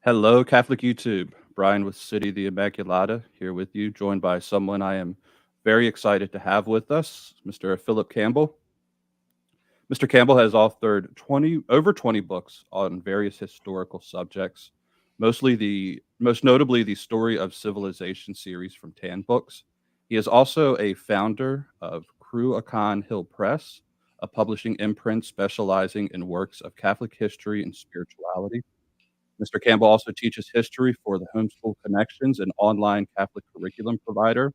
Hello, Catholic YouTube. Brian with City of the Immaculata here with you, joined by someone I am very excited to have with us, Mr. Philip Campbell. Mr. Campbell has authored over 20 books on various historical subjects, most notably the Story of Civilization series from Tan Books. He is also a founder of Cruachan Hill Press, a publishing imprint specializing in works of Catholic history and spirituality. Mr. Campbell also teaches history for the Homeschool Connections, an online Catholic curriculum provider,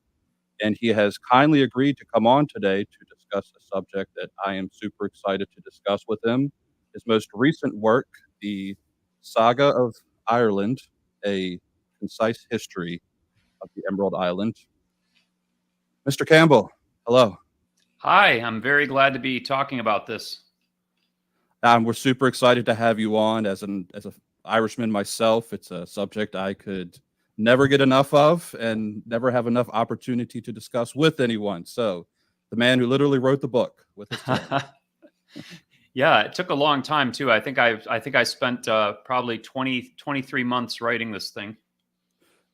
and he has kindly agreed to come on today to discuss a subject that I am super excited to discuss with him. His most recent work, the Saga of Ireland, a concise history of the Emerald Island. Mr. Campbell, hello. Hi, I'm very glad to be talking about this. We're super excited to have you on. As an Irishman myself, it's a subject I could never get enough of and never have enough opportunity to discuss with anyone. So the man who literally wrote the book with his tongue. Yeah, it took a long time too. I think I spent probably 23 months writing this thing.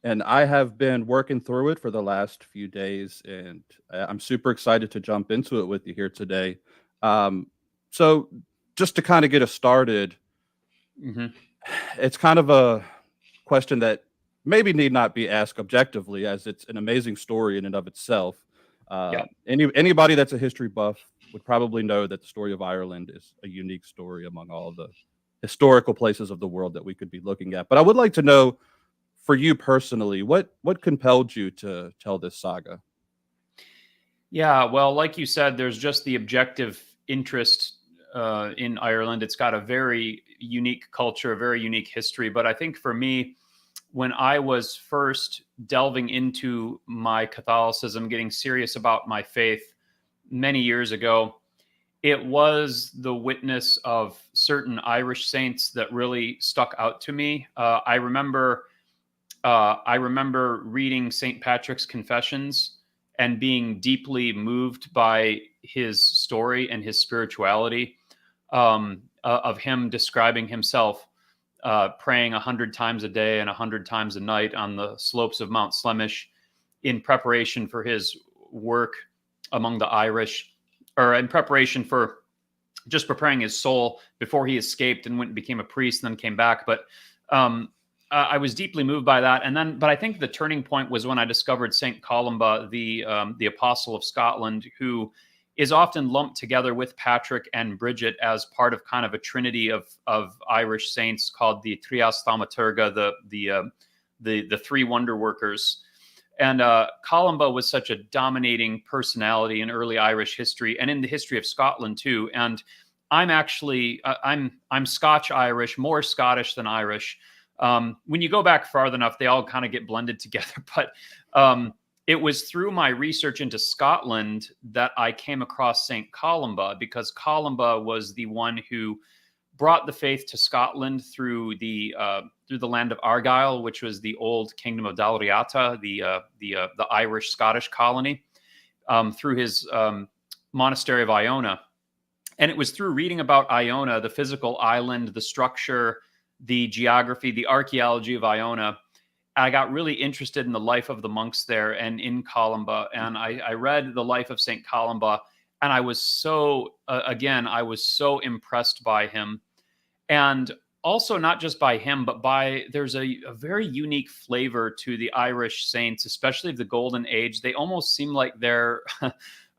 And I have been working through it for the last few days, and I'm super excited to jump into it with you here today. So just to kind of get us started, it's kind of a question that maybe need not be asked objectively, as it's an amazing story in and of itself. Anybody that's a history buff would probably know that the story of Ireland is a unique story among all the historical places of the world that we could be looking at. But I would like to know, for you personally, what compelled you to tell this saga? Yeah, well, like you said, there's just the objective interest in Ireland. It's got a very unique culture, a very unique history. But I think for me, when I was first delving into my Catholicism, getting serious about my faith many years ago, it was the witness of certain Irish saints that really stuck out to me. I remember reading St. Patrick's Confessions and being deeply moved by his story and his spirituality, of him describing himself praying 100 times a day and 100 times a night on the slopes of Mount Slemish in preparation for his work among the Irish, or in preparation for just preparing his soul before he escaped and went and became a priest and then came back. But I was deeply moved by that. But I think the turning point was when I discovered St. Columba, the Apostle of Scotland, who is often lumped together with Patrick and Bridget as part of kind of a trinity of Irish saints called the Trias Thaumaturga, the three wonder workers. And Columba was such a dominating personality in early Irish history and in the history of Scotland too. And I'm actually I'm Scotch-Irish, more Scottish than Irish. When you go back far enough, they all kind of get blended together. But it was through my research into Scotland that I came across St. Columba, because Columba was the one who brought the faith to Scotland through the land of Argyll, which was the old kingdom of Dalriata, the Irish Scottish colony, through his monastery of Iona. And it was through reading about Iona, the physical island, the structure, the geography, the archaeology of Iona, I got really interested in the life of the monks there and in Columba. And I read the life of St. Columba, and I was so, I was so impressed by him. And also not just by him, but there's a very unique flavor to the Irish saints, especially of the Golden Age. They almost seem like they're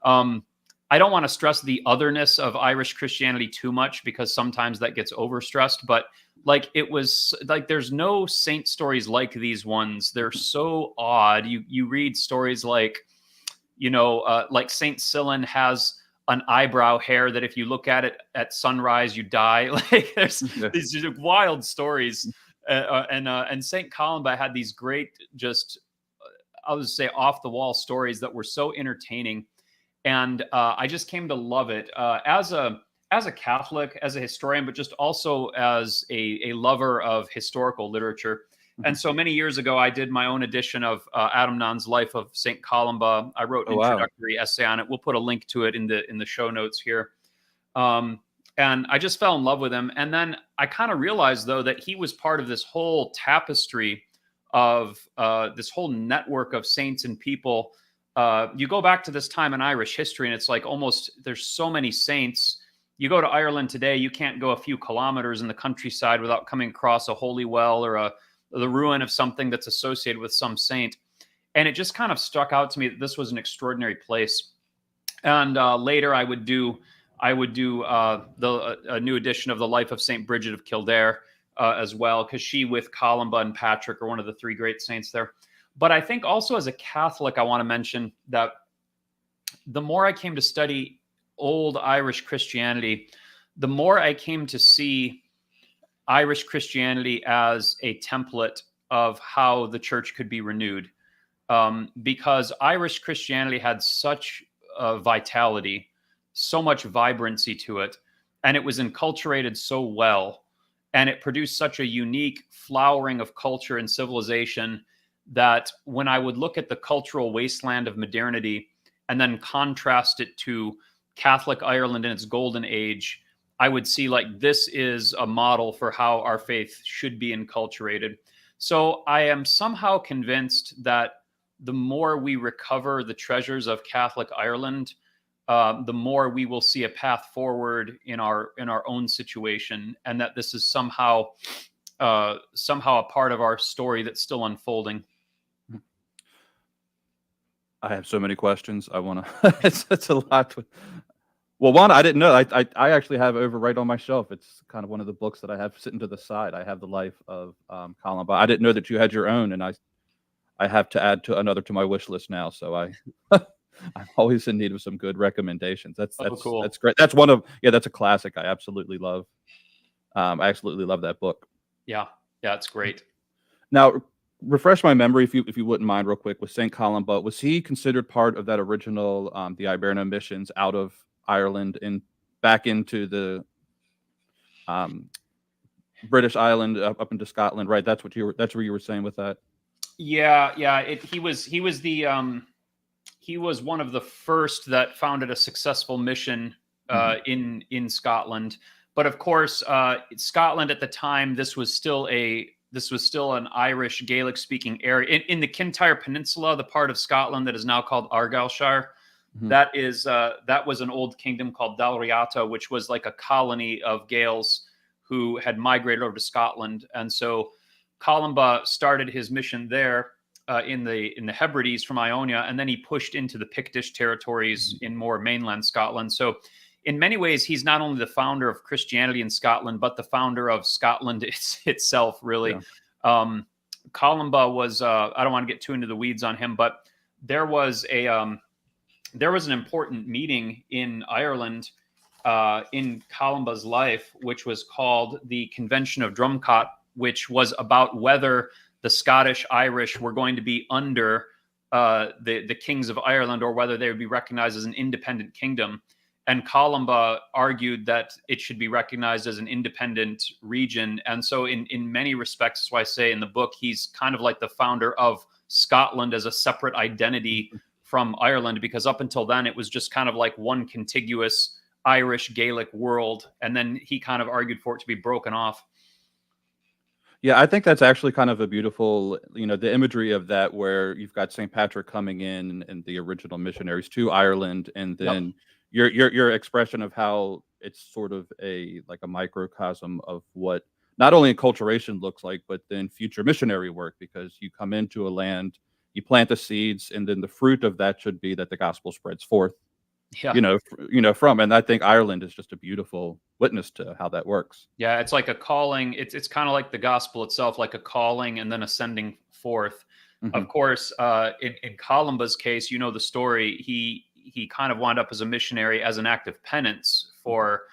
I don't want to stress the otherness of Irish Christianity too much because sometimes that gets overstressed, but like it was like there's no saint stories like these ones. They're so odd. You read stories like, like Saint Cyllin has an eyebrow hair that if you look at it at sunrise you die. Like there's these just wild stories, and Saint Columba had these great, just I'll just say off the wall stories that were so entertaining, and I just came to love it as a Catholic, as a historian, but just also as a lover of historical literature. And so many years ago, I did my own edition of Adamnan's Life of Saint Columba. I wrote an introductory essay on it. We'll put a link to it in the show notes here. And I just fell in love with him. And then I kind of realized, though, that he was part of this whole tapestry of this whole network of saints and people. You go back to this time in Irish history, and it's like almost there's so many saints. You go to Ireland today, you can't go a few kilometers in the countryside without coming across a holy well or the ruin of something that's associated with some saint. And it just kind of struck out to me that this was an extraordinary place. And later I would do a new edition of the Life of Saint Bridget of Kildare as well, because she with Columba and Patrick are one of the three great saints there. But I think also as a Catholic, I want to mention that the more I came to study old Irish Christianity, the more I came to see Irish Christianity as a template of how the church could be renewed. Because Irish Christianity had such vitality, so much vibrancy to it, and it was enculturated so well, and it produced such a unique flowering of culture and civilization that when I would look at the cultural wasteland of modernity and then contrast it to Catholic Ireland in its golden age, I would see like this is a model for how our faith should be enculturated. So I am somehow convinced that the more we recover the treasures of Catholic Ireland, the more we will see a path forward in our own situation, and that this is somehow a part of our story that's still unfolding. I have so many questions. I want to. It's a lot. Well, one, I didn't know. I actually have over right on my shelf. It's kind of one of the books that I have sitting to the side. I have the Life of Columba. I didn't know that you had your own, and I have to add to another to my wish list now. So I'm always in need of some good recommendations. That's cool. That's great. That's one of that's a classic. I absolutely love. I absolutely love that book. Yeah, it's great. Now, refresh my memory if you wouldn't mind real quick with St. Columba. Was he considered part of that original the Iberna missions out of Ireland and back into the British Island up into Scotland, right? That's where you were saying with that. Yeah. He was one of the first that founded a successful mission in Scotland. But of course, Scotland at the time, this was still an Irish Gaelic speaking area in the Kintyre Peninsula, the part of Scotland that is now called Argyllshire. That was an old kingdom called Dalriata, which was like a colony of Gaels who had migrated over to Scotland. And so Columba started his mission there in the Hebrides from Ionia, and then he pushed into the Pictish territories in more mainland Scotland. So in many ways, he's not only the founder of Christianity in Scotland, but the founder of Scotland itself, really. Yeah. Columba was, I don't want to get too into the weeds on him, but there was an important meeting in Ireland in Columba's life, which was called the Convention of Drumcott, which was about whether the Scottish Irish were going to be under the kings of Ireland or whether they would be recognized as an independent kingdom. And Columba argued that it should be recognized as an independent region. And so in many respects, that's why I say in the book, he's kind of like the founder of Scotland as a separate identity from Ireland, because up until then, it was just kind of like one contiguous Irish Gaelic world. And then he kind of argued for it to be broken off. Yeah, I think that's actually kind of a beautiful, the imagery of that, where you've got St. Patrick coming in and the original missionaries to Ireland, and then your expression of how it's sort of a microcosm of what not only enculturation looks like, but then future missionary work, because you come into a land, you plant the seeds, and then the fruit of that should be that the gospel spreads forth. Yeah. From. And I think Ireland is just a beautiful witness to how that works. Yeah, it's like a calling. It's kind of like the gospel itself, like a calling and then ascending forth. Hmm. Of course, in Columba's case, you know the story. He kind of wound up as a missionary as an act of penance for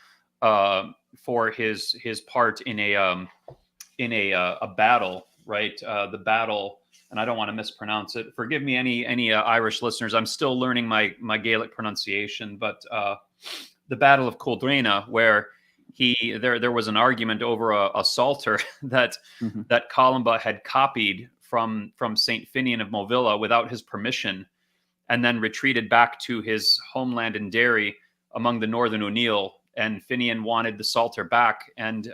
his part in a battle, right? The battle, and I don't want to mispronounce it. Forgive me, any Irish listeners. I'm still learning my Gaelic pronunciation, but the Battle of Culdrena, where there was an argument over a psalter that Hmm. that Columba had copied from Saint Finian of Movilla without his permission, and then retreated back to his homeland in Derry among the Northern O'Neill. And Finian wanted the psalter back, and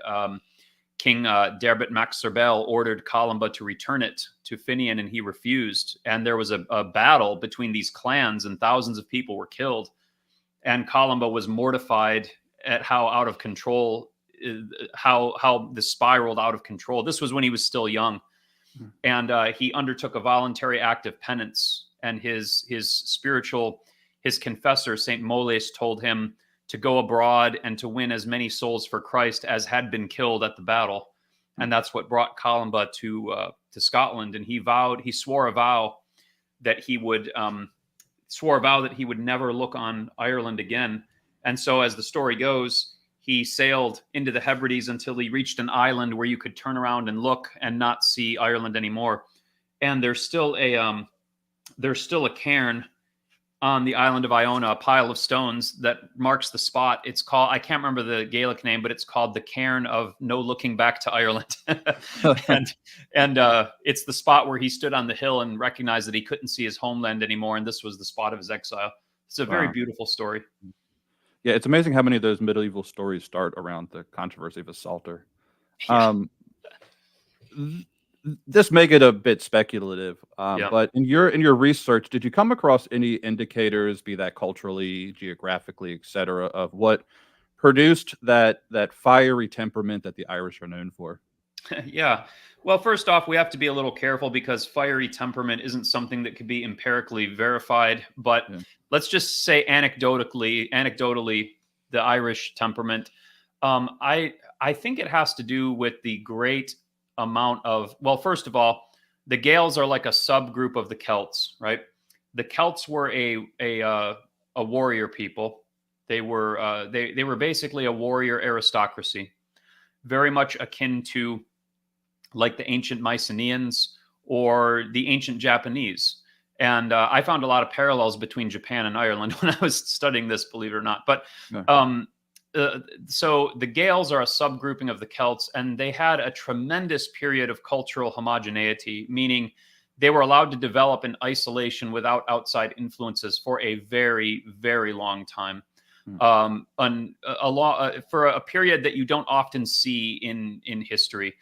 King Derbit Mac Serbel ordered Columba to return it to Finian, and he refused. And there was a battle between these clans, and thousands of people were killed. And Columba was mortified at how out of control, how this spiraled out of control. This was when he was still young, and he undertook a voluntary act of penance. And his confessor, Saint Moles, told him to go abroad and to win as many souls for Christ as had been killed at the battle. And that's what brought Columba to Scotland. And he swore a vow that he would never look on Ireland again. And so, as the story goes, he sailed into the Hebrides until he reached an island where you could turn around and look and not see Ireland anymore. And there's still a cairn on the island of Iona, a pile of stones that marks the spot. It's called, I can't remember the Gaelic name, but it's called the Cairn of No Looking Back to Ireland. and it's the spot where he stood on the hill and recognized that he couldn't see his homeland anymore, and this was the spot of his exile. It's a very Wow. beautiful story. Yeah, it's amazing how many of those medieval stories start around the controversy of a psalter. Yeah. Um, this may get a bit speculative, Yeah. but in your research, did you come across any indicators, be that culturally, geographically, etc., of what produced that fiery temperament that the Irish are known for? Yeah. Well, first off, we have to be a little careful because fiery temperament isn't something that could be empirically verified. But Yeah. let's just say anecdotally, the Irish temperament. I think it has to do with the great amount of. Well, first of all, the Gaels are like a subgroup of the Celts, right? The Celts were a warrior people. They were basically a warrior aristocracy, very much akin to like the ancient Mycenaeans or the ancient Japanese. And I found a lot of parallels between Japan and Ireland when I was studying this, believe it or not. But Yeah. so the Gaels are a subgrouping of the Celts, and they had a tremendous period of cultural homogeneity, meaning they were allowed to develop in isolation without outside influences for a very, very long time. For a period that you don't often see in history.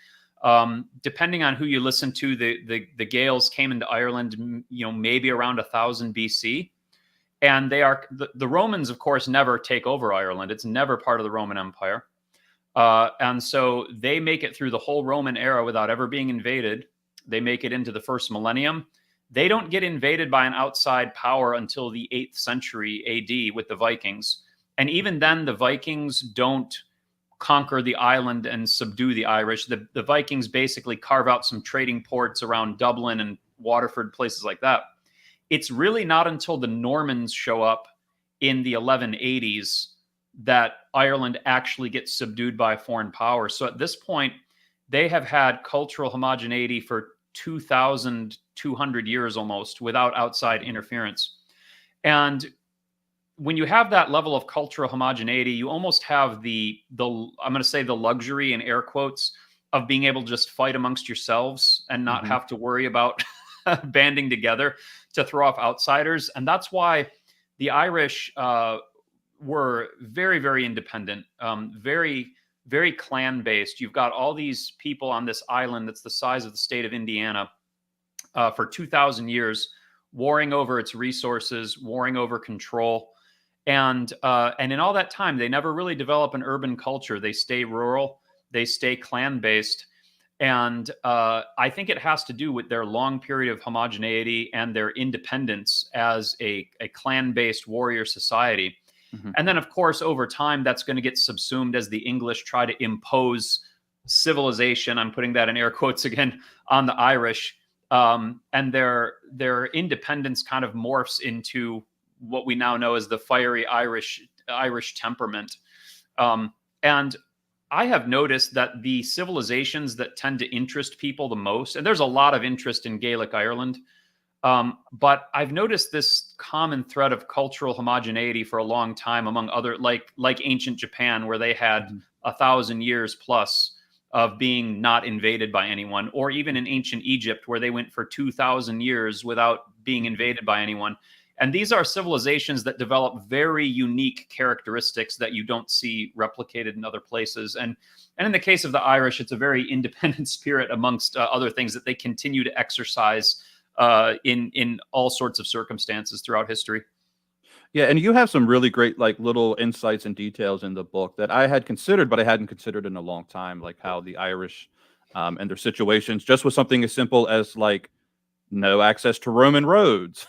Depending on who you listen to, the Gaels came into Ireland, maybe around 1000 BC, and they are the Romans, of course, never take over Ireland. It's never part of the Roman Empire, and so they make it through the whole Roman era without ever being invaded. They make it into the first millennium. They don't get invaded by an outside power until the 8th century AD with the Vikings, and even then, the Vikings don't conquer the island and subdue the Irish. The Vikings basically carve out some trading ports around Dublin and Waterford, places like that. It's really not until the Normans show up in the 1180s that Ireland actually gets subdued by a foreign power. So at this point, they have had cultural homogeneity for 2,200 years almost without outside interference. And when you have that level of cultural homogeneity, you almost have the I'm going to say the luxury in air quotes of being able to just fight amongst yourselves and not have to worry about banding together to throw off outsiders. And that's why the Irish were very, very independent, very, very clan based. You've got all these people on this island that's the size of the state of Indiana for 2,000 years, warring over its resources, warring over control. And in all that time, they never really develop an urban culture. They stay rural. They stay clan based. And I think it has to do with their long period of homogeneity and their independence as a clan-based warrior society. Hmm. And then, of course, over time, that's going to get subsumed as the English try to impose civilization. I'm putting that in air quotes again on the Irish, and their independence kind of morphs into what we now know as the fiery Irish temperament. And I have noticed that the civilizations that tend to interest people the most, and there's a lot of interest in Gaelic Ireland, but I've noticed this common thread of cultural homogeneity for a long time among other, like ancient Japan, where they had 1,000 years plus of being not invaded by anyone, or even in ancient Egypt, where they went for 2,000 years without being invaded by anyone. And these are civilizations that develop very unique characteristics that you don't see replicated in other places. And in the case of the Irish, it's a very independent spirit amongst other things that they continue to exercise in all sorts of circumstances throughout history. Yeah, and you have some really great like little insights and details in the book that I had considered, but I hadn't considered in a long time, like how the Irish and their situations, just with something as simple as like no access to Roman roads,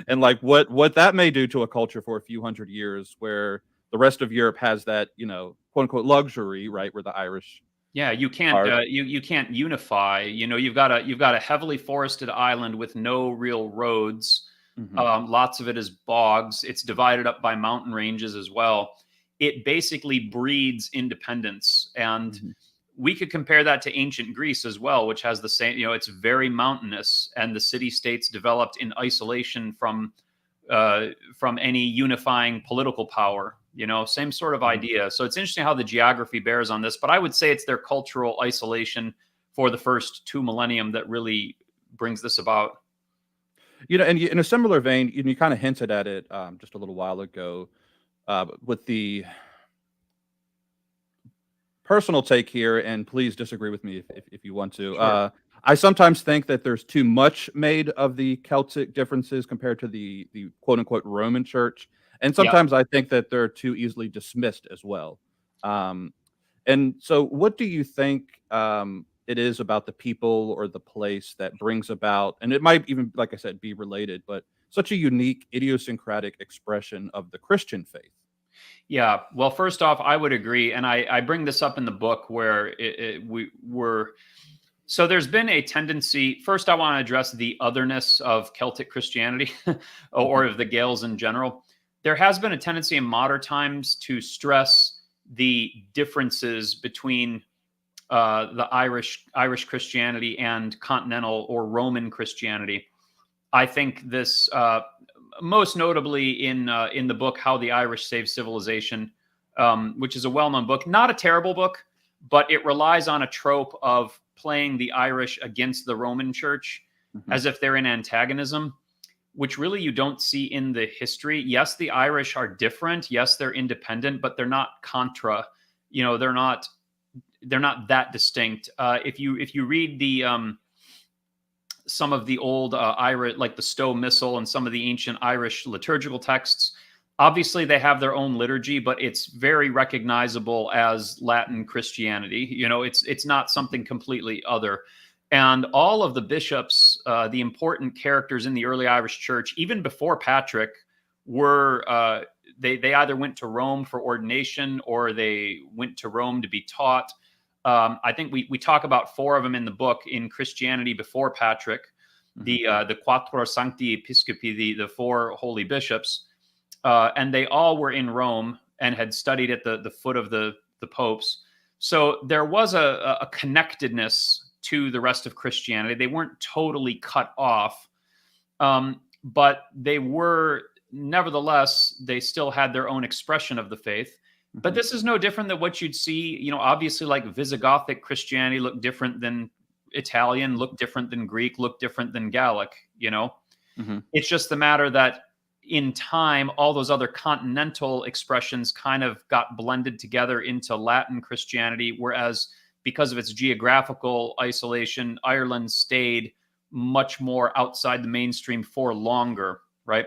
and like what that may do to a culture for a few hundred years, where the rest of Europe has that, quote unquote luxury, right? Where the Irish Yeah, you can't are. you can't unify. You've got a heavily forested island with no real roads. Hmm. Lots of it is bogs. It's divided up by mountain ranges as well. It basically breeds independence, and Hmm. we could compare that to ancient Greece as well, which has the same. It's very mountainous, and the city states developed in isolation from any unifying political power. Same sort of Hmm. idea. So it's interesting how the geography bears on this, but I would say it's their cultural isolation for the first 2 millennium that really brings this about. And in a similar vein, you kind of hinted at it just a little while ago with the personal take here, and please disagree with me if you want to. Sure. I sometimes think that there's too much made of the Celtic differences compared to the quote unquote Roman Church, and Yeah. sometimes I think that they're too easily dismissed as well. Um, and so, what do you think it is about the people or the place that brings about, and it might even, like I said, be related, but such a unique idiosyncratic expression of the Christian faith? Yeah. Well, first off, I would agree. And I bring this up in the book where we were. So there's been a tendency. First, I want to address the otherness of Celtic Christianity or Mhm. of the Gaels in general. There has been a tendency in modern times to stress the differences between the Irish Christianity and continental or Roman Christianity. I think this most notably in the book "How the Irish Saved Civilization," which is a well-known book, not a terrible book, but it relies on a trope of playing the Irish against the Roman Church Mhm. as if they're in antagonism, which really you don't see in the history. Yes, the Irish are different. Yes, they're independent, but they're not contra. They're not that distinct. If you read the some of the old Irish, like the Stowe Missal and some of the ancient Irish liturgical texts, obviously they have their own liturgy, but it's very recognizable as Latin Christianity. It's not something completely other. And all of the bishops, the important characters in the early Irish Church, even before Patrick, were they either went to Rome for ordination or they went to Rome to be taught. I think we talk about four of them in the book in Christianity before Patrick, Mhm. the Quattro Sancti Episcopi, the four holy bishops, and they all were in Rome and had studied at the foot of the popes. So there was a connectedness to the rest of Christianity. They weren't totally cut off, but they were, nevertheless, they still had their own expression of the faith. But Mhm. this is no different than what you'd see. Obviously, like Visigothic Christianity looked different than Italian, looked different than Greek, looked different than Gallic. Mhm. It's just the matter that in time, all those other continental expressions kind of got blended together into Latin Christianity, whereas because of its geographical isolation, Ireland stayed much more outside the mainstream for longer, right?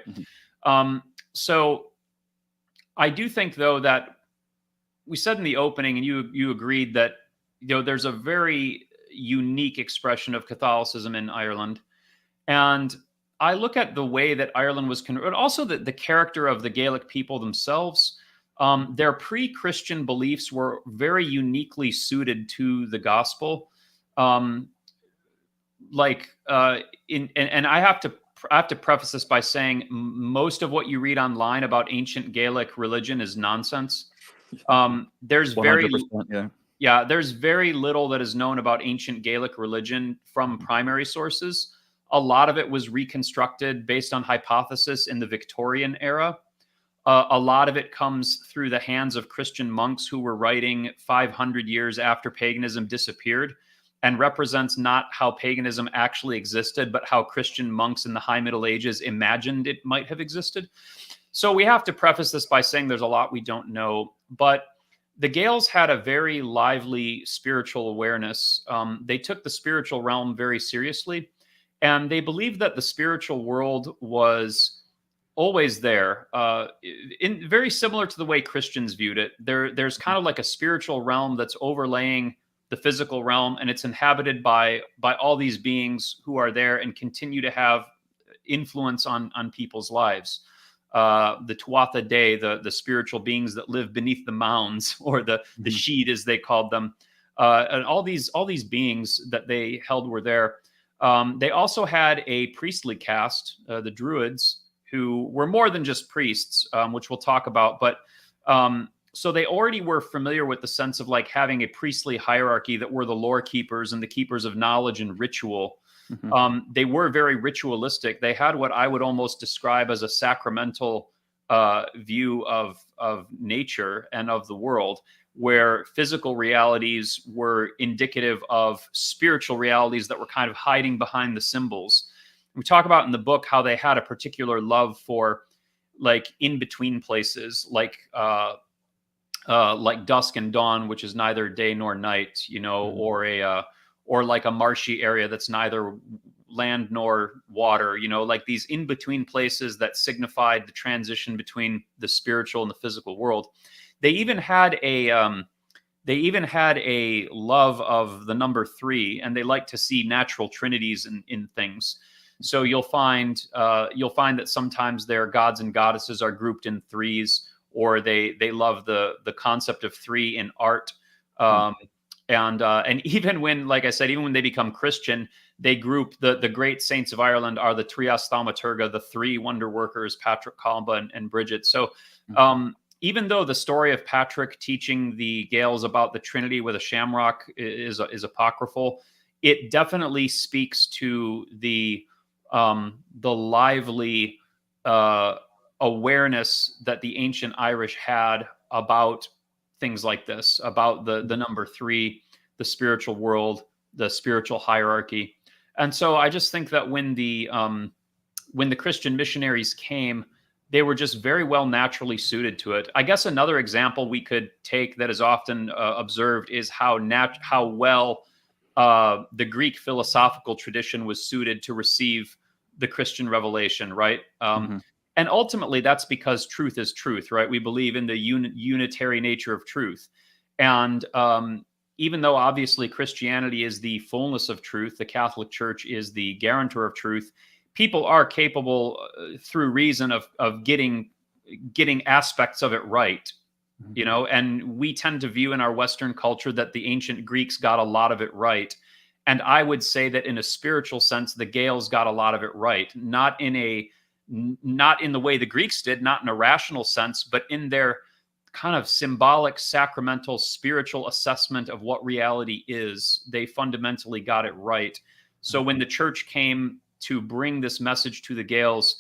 Mhm. So I do think, though, that we said in the opening, and you agreed that there's a very unique expression of Catholicism in Ireland. And I look at the way that Ireland was converted, also the character of the Gaelic people themselves. Their pre-Christian beliefs were very uniquely suited to the gospel. Um, and I have to preface this by saying most of what you read online about ancient Gaelic religion is nonsense. There's very 100%. Yeah. Yeah, there's very little that is known about ancient Gaelic religion from primary sources. A lot of it was reconstructed based on hypothesis in the Victorian era. A lot of it comes through the hands of Christian monks who were writing 500 years after paganism disappeared, and represents not how paganism actually existed, but how Christian monks in the High Middle Ages imagined it might have existed. So we have to preface this by saying there's a lot we don't know, but the Gaels had a very lively spiritual awareness. They took the spiritual realm very seriously, and they believed that the spiritual world was always there, very similar to the way Christians viewed it. There's kind of like a spiritual realm that's overlaying the physical realm, and it's inhabited by all these beings who are there and continue to have influence on people's lives. The Tuatha Dé, the spiritual beings that live beneath the mounds, or the Sheed as they called them, and all these beings that they held were there. They also had a priestly caste, the Druids, who were more than just priests, which we'll talk about. But so they already were familiar with the sense of like having a priestly hierarchy that were the lore keepers and the keepers of knowledge and ritual. They were very ritualistic. They had what I would almost describe as a sacramental view of nature and of the world, where physical realities were indicative of spiritual realities that were kind of hiding behind the symbols. We talk about in the book how they had a particular love for like in between places, like dusk and dawn, which is neither day nor night, or like a marshy area that's neither land nor water, like these in between places that signified the transition between the spiritual and the physical world. They even had a love of the number 3, and they like to see natural trinities in things. So you'll find that sometimes their gods and goddesses are grouped in 3s, or they love the concept of 3 in art. And even when, like I said, even when they become Christian, they group the great saints of Ireland are the Trias Thaumaturga, the 3 wonder workers, Patrick, Columba, and Bridget. So even though the story of Patrick teaching the Gaels about the Trinity with a shamrock is apocryphal, it definitely speaks to the lively awareness that the ancient Irish had about things like this, about the number 3, the spiritual world, the spiritual hierarchy. And so I just think that when the Christian missionaries came, they were just very well naturally suited to it. I guess another example we could take that is often observed is how well the Greek philosophical tradition was suited to receive the Christian revelation, right? And ultimately, that's because truth is truth, right? We believe in the unitary nature of truth. And even though obviously Christianity is the fullness of truth, the Catholic Church is the guarantor of truth, people are capable through reason of getting aspects of it right. And we tend to view in our Western culture that the ancient Greeks got a lot of it right. And I would say that in a spiritual sense, the Gaels got a lot of it right, not in the way the Greeks did, not in a rational sense, but in their kind of symbolic, sacramental, spiritual assessment of what reality is. They fundamentally got it right. So when the church came to bring this message to the Gaels,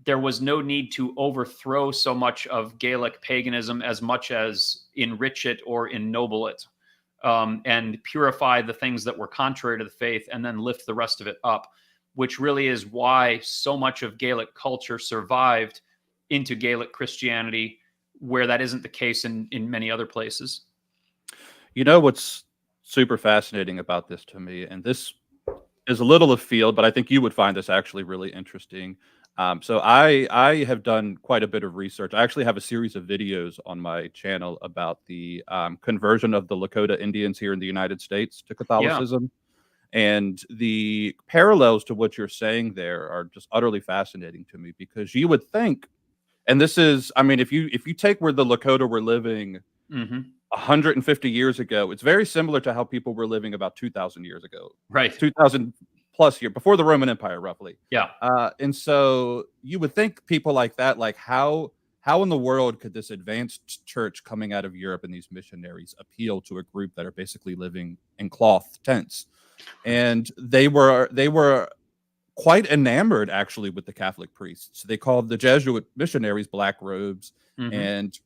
there was no need to overthrow so much of Gaelic paganism as much as enrich it or ennoble it, and purify the things that were contrary to the faith and then lift the rest of it up, which really is why so much of Gaelic culture survived into Gaelic Christianity, where that isn't the case in many other places. What's super fascinating about this to me, and this is a little afield, but I think you would find this actually really interesting. So I have done quite a bit of research. I actually have a series of videos on my channel about the conversion of the Lakota Indians here in the United States to Catholicism. And the parallels to what you're saying there are just utterly fascinating to me, because you would think, and this is, I mean, if you take where the Lakota were living Hmm. 150 years ago, it's very similar to how people were living about 2,000 years ago, Right. 2,000 plus year before the Roman Empire, roughly. Yeah. And so you would think people like that, like how in the world could this advanced church coming out of Europe and these missionaries appeal to a group that are basically living in cloth tents? And they were quite enamored actually with the Catholic priests. They called the Jesuit missionaries black robes, Hmm. and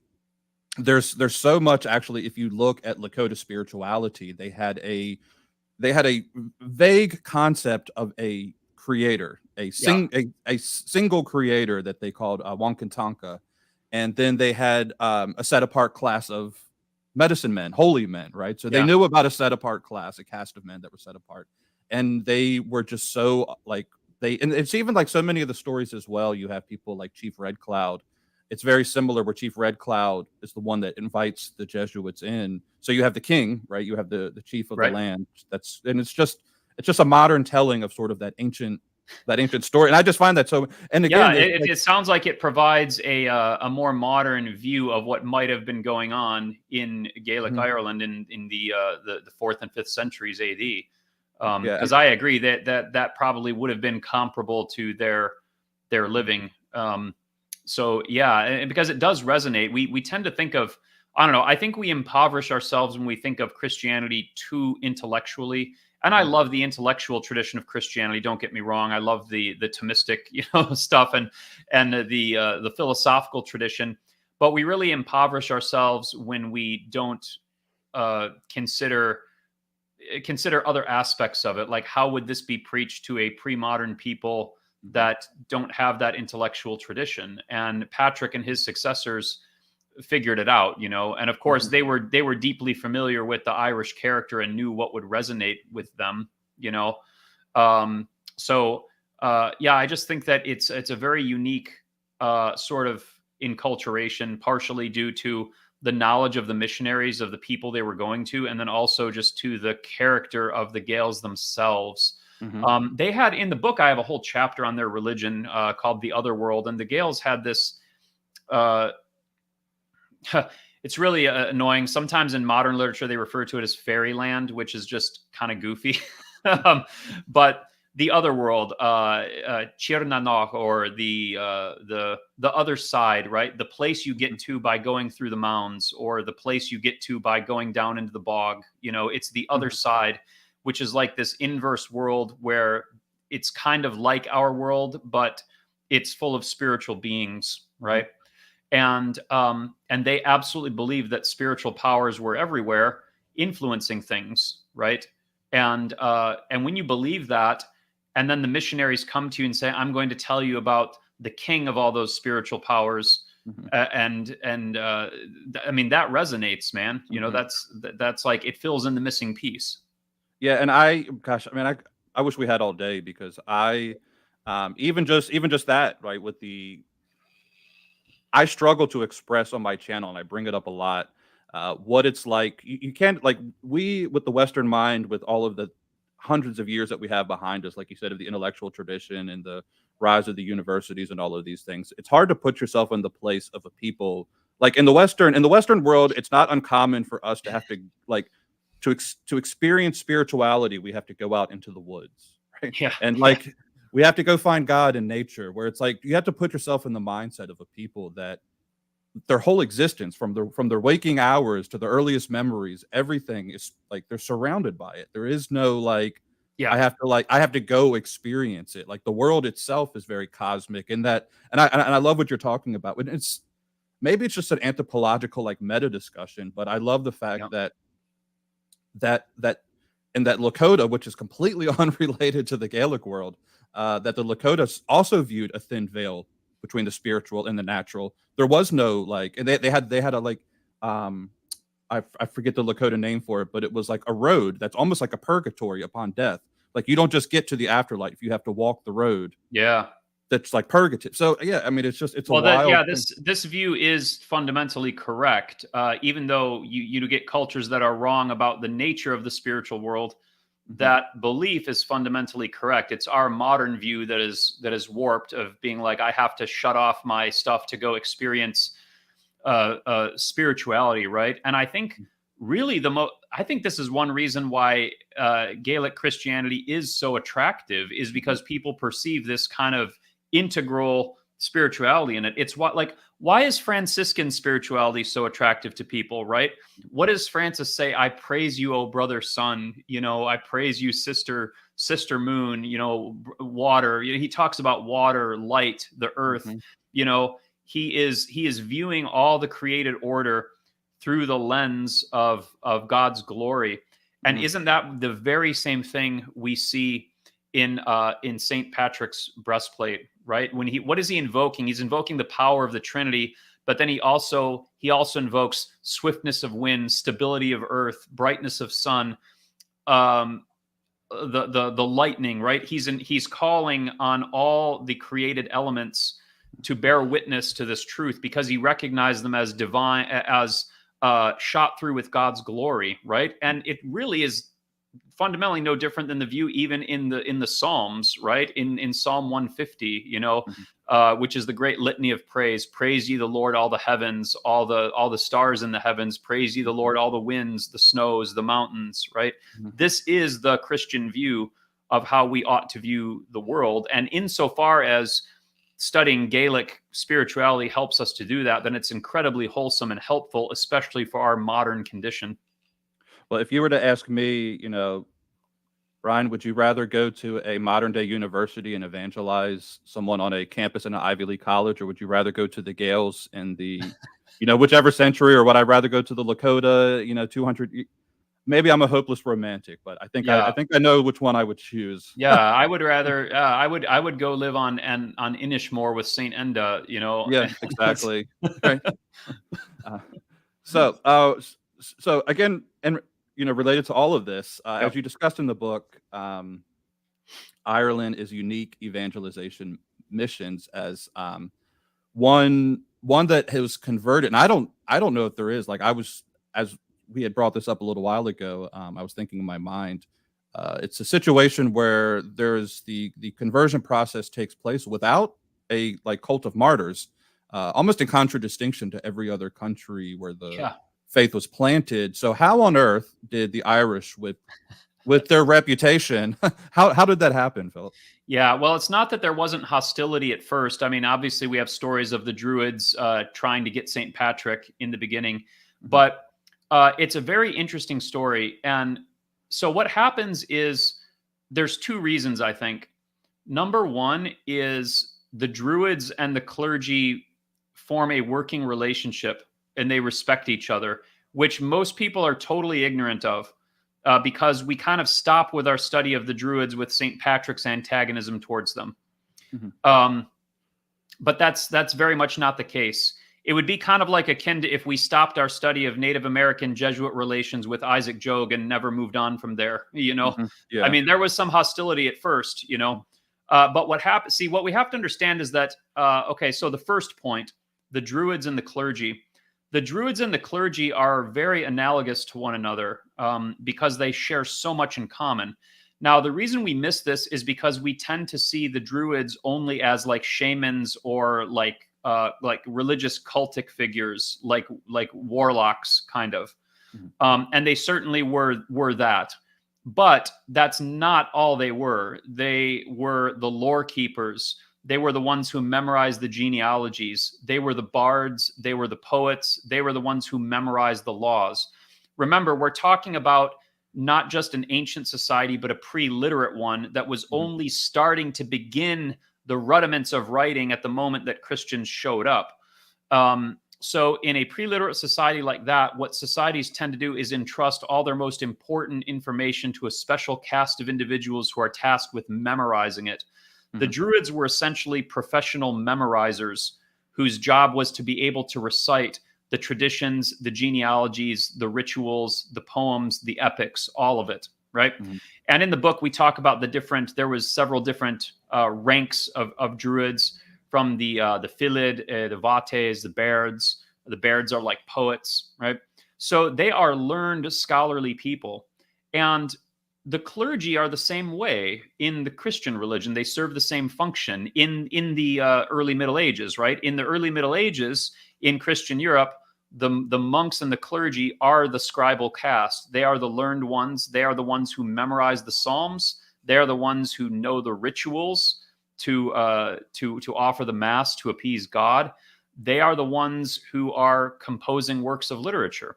there's so much actually. If you look at Lakota spirituality, they had a vague concept of a creator, Yeah. a single creator that they called Wankantanka, and then they had a set apart class of medicine men, holy men, right? So they Yeah. knew about a set apart class, a caste of men that were set apart, and they were just so like and it's even like so many of the stories as well. You have people like Chief Red Cloud. It's very similar where Chief Red Cloud is the one that invites the Jesuits in. So you have the king, right? You have the chief of the Right. land. And it's just a modern telling of sort of that ancient story. And I just find that so. And Yeah, again, there's like, it sounds like it provides a more modern view of what might have been going on in Gaelic mhm, Ireland in the fourth and fifth centuries AD. yeah, Because I agree that probably would have been comparable to their mhm, living. So yeah, and because it does resonate, we tend to think of, I don't know. I think we impoverish ourselves when we think of Christianity too intellectually. And I mhm, love the intellectual tradition of Christianity. Don't get me wrong. I love the Thomistic, stuff, and the philosophical tradition. But we really impoverish ourselves when we don't consider other aspects of it. Like, how would this be preached to a pre-modern people mhm, that don't have that intellectual tradition? And Patrick and his successors figured it out, and of course mhm, they were deeply familiar with the Irish character and knew what would resonate with them, um so yeah, I just think that it's a very unique sort of enculturation, partially due to the knowledge of the missionaries, of the people they were going to, and then also just to the character of the Gaels themselves. mhm, They had, in the book, I have a whole chapter on their religion called The Other World, and the Gaels had this uh, it's really annoying. Sometimes in modern literature, they refer to it as fairyland, which is just kind of goofy. um, but the other world, Chirnanoch, or the other side, right? The place you get to by going through the mounds, or the place you get to by going down into the bog. It's the other mhm, side, which is like this inverse world where it's kind of like our world, but it's full of spiritual beings, mhm. right? And they absolutely believed that spiritual powers were everywhere, influencing things, right? And when you believe that, and then the missionaries come to you and say, "I'm going to tell you about the king of all those spiritual powers," Mhm, I mean, that resonates, man. mhm. That's like, it fills in the missing piece. Yeah, and gosh, I mean, I wish we had all day, because even just that, right, with the I struggle to express on my channel, and I bring it up a lot. What it's like, you can't, like, we with the Western mind, with all of the hundreds of years that we have behind us, like you said, of the intellectual tradition and the rise of the universities and all of these things. It's hard to put yourself in the place of a people like in the Western world. It's not uncommon for us to have to like to experience spirituality. We have to go out into the woods, right? Yeah, And yeah, like we have to go find God in nature, where it's like you have to put yourself in the mindset of a people that their whole existence, from their waking hours to their earliest memories, everything is like they're surrounded by it. There is no like yeah, I have to go experience it. Like the world itself is very cosmic in that, and I love what you're talking about. And it's maybe it's just an anthropological like meta discussion, but I love the fact yeah. that in that Lakota, which is completely unrelated to the Gaelic world, that the Lakotas also viewed a thin veil between the spiritual and the natural. There was no like, and they had a like, um, I forget the Lakota name for it, but it was like a road that's almost like a purgatory upon death. Like you don't just get to the afterlife; you have to walk the road Yeah. that's like purgative. So yeah, I mean, it's a Well, that wild yeah, thing. this view is fundamentally correct. Even though you get cultures that are wrong about the nature of the spiritual world, that belief is fundamentally correct. It's our modern view that is warped, of being like, I have to shut off my stuff to go experience spirituality, right? And I think really I think this is one reason why Gaelic Christianity is so attractive, is because people perceive this kind of integral spirituality in it. It's why is Franciscan spirituality so attractive to people, right? What does Francis say? I praise you, oh brother sun, I praise you, sister moon, water. He talks about water, light, the earth. He is viewing all the created order through the lens of God's glory. And isn't that the very same thing we see in St. Patrick's breastplate, right? What is he invoking? He's invoking the power of the Trinity, but then he also invokes swiftness of wind, stability of earth, brightness of sun, the lightning, right? He's calling on all the created elements to bear witness to this truth, because he recognized them as divine, as shot through with God's glory, right? And it really is fundamentally no different than the view even in the Psalms, right? In Psalm 150, which is the great litany of praise. Praise ye the Lord, all the heavens, all the stars in the heavens. Praise ye the Lord, all the winds, the snows, the mountains, right? This is the Christian view of how we ought to view the world. And insofar as studying Gaelic spirituality helps us to do that, then it's incredibly wholesome and helpful, especially for our modern condition. Well, if you were to ask me, Brian, would you rather go to a modern day university and evangelize someone on a campus in an Ivy League college, or would you rather go to the Gaels in the, whichever century, or would I rather go to the Lakota, 200? Maybe I'm a hopeless romantic, but I think I think I know which one I would choose. Yeah, I would rather. I would go live on Inishmore with Saint Enda. Yeah, exactly. Right. So again, and related to all of this, as you discussed in the book, Ireland is unique evangelization missions as one that has converted. And I don't know if there is, as we had brought this up a little while ago, I was thinking in my mind, it's a situation where there's the conversion process takes place without a cult of martyrs, almost in contradistinction to every other country where the faith was planted. So how on earth did the Irish, with their reputation, how did that happen, Philip? Yeah, well, it's not that there wasn't hostility at first. I mean, obviously we have stories of the Druids trying to get St. Patrick in the beginning, but it's a very interesting story. And so what happens is there's two reasons, I think. Number one is the Druids and the clergy form a working relationship, and they respect each other, which most people are totally ignorant of, because we kind of stop with our study of the Druids with St. Patrick's antagonism towards them. But that's very much not the case. It would be kind of like akin to if we stopped our study of Native American Jesuit relations with Isaac Jogues and never moved on from there. I mean, there was some hostility at first, but what happened? See, what we have to understand is that, so the first point, the Druids and the clergy. The Druids and the clergy are very analogous to one another because they share so much in common. Now, the reason we miss this is because we tend to see the Druids only as like shamans or like religious cultic figures, like warlocks, kind of. And they certainly were that. But that's not all they were. They were the lore keepers. They were the ones who memorized the genealogies. They were the bards. They were the poets. They were the ones who memorized the laws. Remember, we're talking about not just an ancient society, but a pre-literate one that was only starting to begin the rudiments of writing at the moment that Christians showed up. So in a pre-literate society like that, what societies tend to do is entrust all their most important information to a special caste of individuals who are tasked with memorizing it. The Druids were essentially professional memorizers whose job was to be able to recite the traditions, the genealogies, the rituals, the poems, the epics, all of it, right? And in the book, we talk about there was several different ranks of Druids, from the Philid, the Vates, the Bairds. The Bairds are like poets, right? So they are learned, scholarly people. And the clergy are the same way in the Christian religion. They serve the same function in the early Middle Ages, right? In the early Middle Ages in Christian Europe, the monks and the clergy are the scribal caste. They are the learned ones. They are the ones who memorize the Psalms. They are the ones who know the rituals to offer the Mass to appease God. They are the ones who are composing works of literature.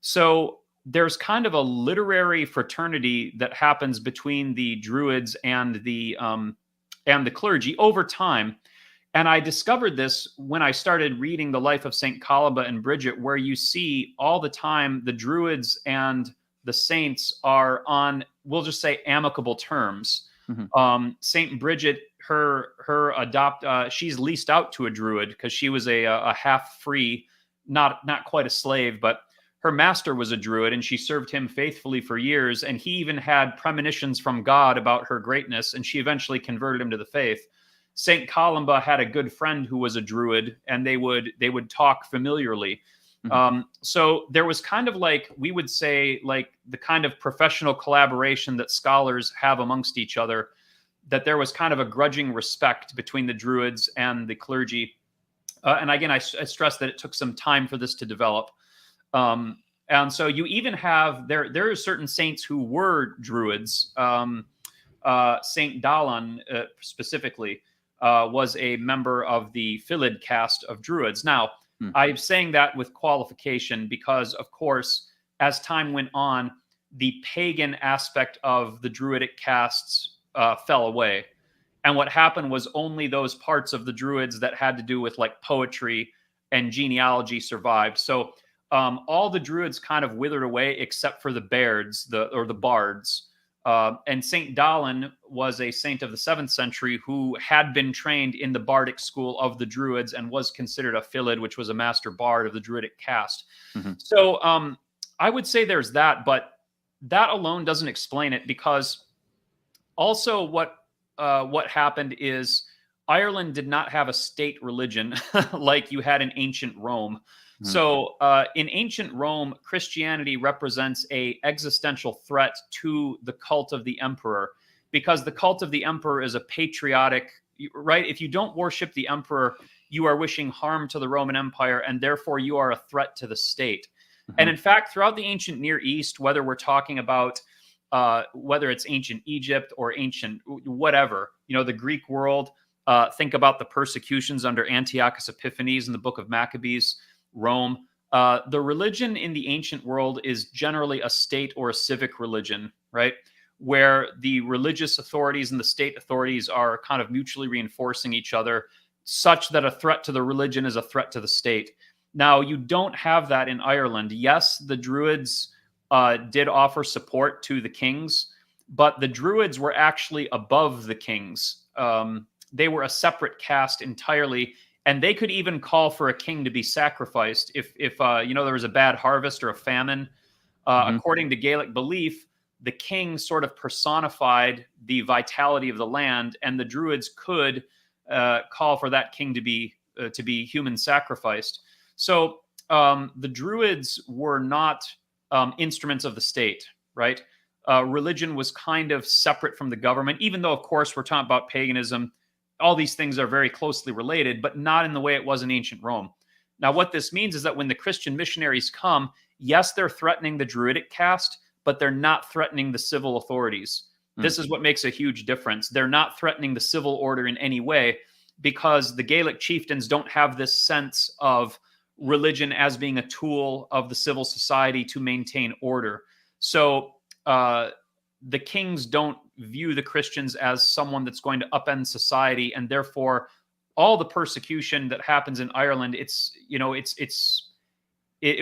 So there's kind of a literary fraternity that happens between the Druids and the clergy over time. And I discovered this when I started reading the life of St. Columba and Bridget, where you see all the time the Druids and the saints are on, we'll just say, amicable terms. Mm-hmm. St. Bridget, she's leased out to a Druid because she was a half free, not quite a slave, but her master was a Druid, and she served him faithfully for years. And he even had premonitions from God about her greatness, and she eventually converted him to the faith. St. Columba had a good friend who was a Druid, and they would talk familiarly. Mm-hmm. So there was kind of like, we would say, like the kind of professional collaboration that scholars have amongst each other, that there was kind of a grudging respect between the Druids and the clergy. And again, I stress that it took some time for this to develop. And so you even have, there are certain saints who were Druids. Saint Dalan specifically was a member of the Philid caste of Druids. Now, I'm saying that with qualification because, of course, as time went on, the pagan aspect of the Druidic castes fell away. And what happened was only those parts of the Druids that had to do with like poetry and genealogy survived. So all the Druids kind of withered away except for the Bairds, the Bards. And Saint Dalan was a saint of the 7th century who had been trained in the bardic school of the Druids and was considered a Philid, which was a master bard of the Druidic caste. Mm-hmm. So I would say there's that, but that alone doesn't explain it, because also what happened is Ireland did not have a state religion like you had in ancient Rome. So in ancient Rome, Christianity represents an existential threat to the cult of the emperor, because the cult of the emperor is a patriotic, right? If you don't worship the emperor, you are wishing harm to the Roman Empire, and therefore you are a threat to the state. Mm-hmm. And in fact, throughout the ancient Near East, whether we're talking about whether it's ancient Egypt or ancient whatever, the Greek world, think about the persecutions under Antiochus Epiphanes in the book of Maccabees, Rome. The religion in the ancient world is generally a state or a civic religion, right? Where the religious authorities and the state authorities are kind of mutually reinforcing each other, such that a threat to the religion is a threat to the state. Now, you don't have that in Ireland. Yes, the Druids did offer support to the kings, but the Druids were actually above the kings. They were a separate caste entirely. And they could even call for a king to be sacrificed if there was a bad harvest or a famine. According to Gaelic belief, the king sort of personified the vitality of the land, and the Druids could call for that king to be human sacrificed. So the Druids were not instruments of the state, right? Religion was kind of separate from the government, even though, of course, we're talking about paganism. All these things are very closely related, but not in the way it was in ancient Rome. Now, what this means is that when the Christian missionaries come, yes, they're threatening the Druidic caste, but they're not threatening the civil authorities. This is what makes a huge difference. They're not threatening the civil order in any way, because the Gaelic chieftains don't have this sense of religion as being a tool of the civil society to maintain order. So the kings don't view the Christians as someone that's going to upend society, and therefore all the persecution that happens in Ireland, it